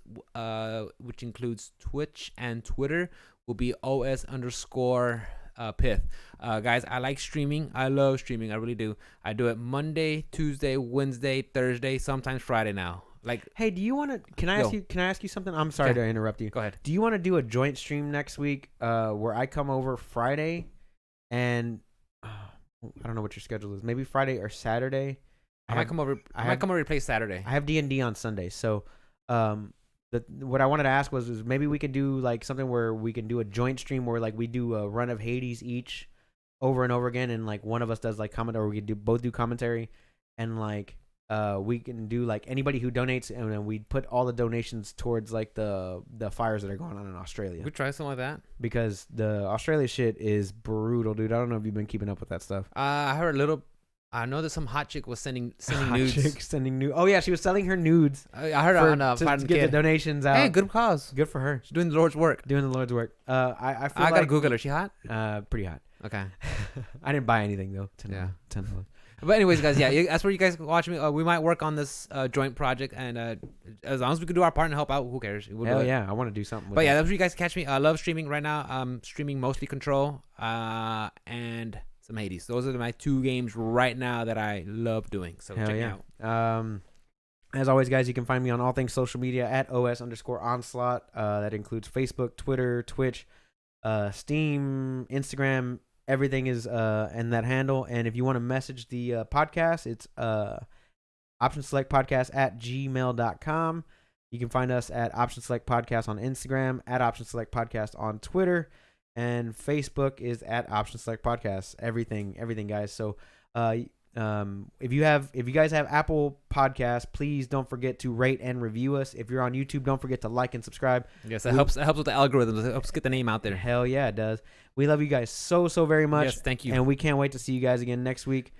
A: which includes Twitch and Twitter, will be OS_Pith. Guys, I like streaming. I love streaming. I really do. I do it Monday, Tuesday, Wednesday, Thursday, sometimes Friday now. Like,
B: hey, do you want to? Can I ask you something? I'm sorry to interrupt you.
A: Go ahead.
B: Do you want to do a joint stream next week, where I come over Friday, and I don't know what your schedule is. Maybe Friday or Saturday.
A: I might come over to play Saturday.
B: I have D&D on Sunday, so what I wanted to ask was maybe we could do like something where we can do a joint stream where like we do a run of Hades each over and over again, and like one of us does like comment, or we could both do commentary, and like we can do like anybody who donates, and then we put all the donations towards like the fires that are going on in Australia.
A: We try something like that,
B: because the Australia shit is brutal, dude. I don't know if you've been keeping up with that stuff.
A: I heard a little. I know that some hot chick was sending nudes.
B: Chick sending nudes. Oh yeah, she was selling her nudes.
A: I heard on
B: to
A: Fighting
B: get
A: Kid.
B: the donations out.
A: Hey, good cause.
B: Good for her.
A: She's doing the Lord's work.
B: Doing the Lord's work. I feel
A: gotta Google her. She hot?
B: Pretty hot.
A: Okay.
B: I didn't buy anything though. $10.
A: But anyways, guys, yeah, that's where you guys can watch me. We might work on this joint project, and as long as we can do our part and help out, who cares? We'll
B: Hell
A: do it.
B: yeah, I want to do something. With
A: But yeah,
B: that.
A: that's where you guys catch me. I love streaming right now. I'm streaming mostly Control and some Hades. Those are my 2 games right now that I love doing. So
B: Hell
A: check
B: yeah.
A: me out.
B: As always, guys, you can find me on all things social media at OS_Onslaught. That includes Facebook, Twitter, Twitch, Steam, Instagram. Everything is in that handle. And if you want to message the podcast, it's optionselectpodcast@gmail.com. You can find us at optionselectpodcast on Instagram, at optionselectpodcast on Twitter, and Facebook is at optionselectpodcast. Everything, guys. So If you guys have Apple Podcasts, please don't forget to rate and review us. If you're on YouTube, don't forget to like and subscribe.
A: Yes, it helps with the algorithms. It helps get the name out there.
B: Hell yeah, it does. We love you guys so very much.
A: Yes, thank you.
B: And we can't wait to see you guys again next week.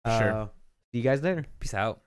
A: Sure.
B: See you guys later.
A: Peace out.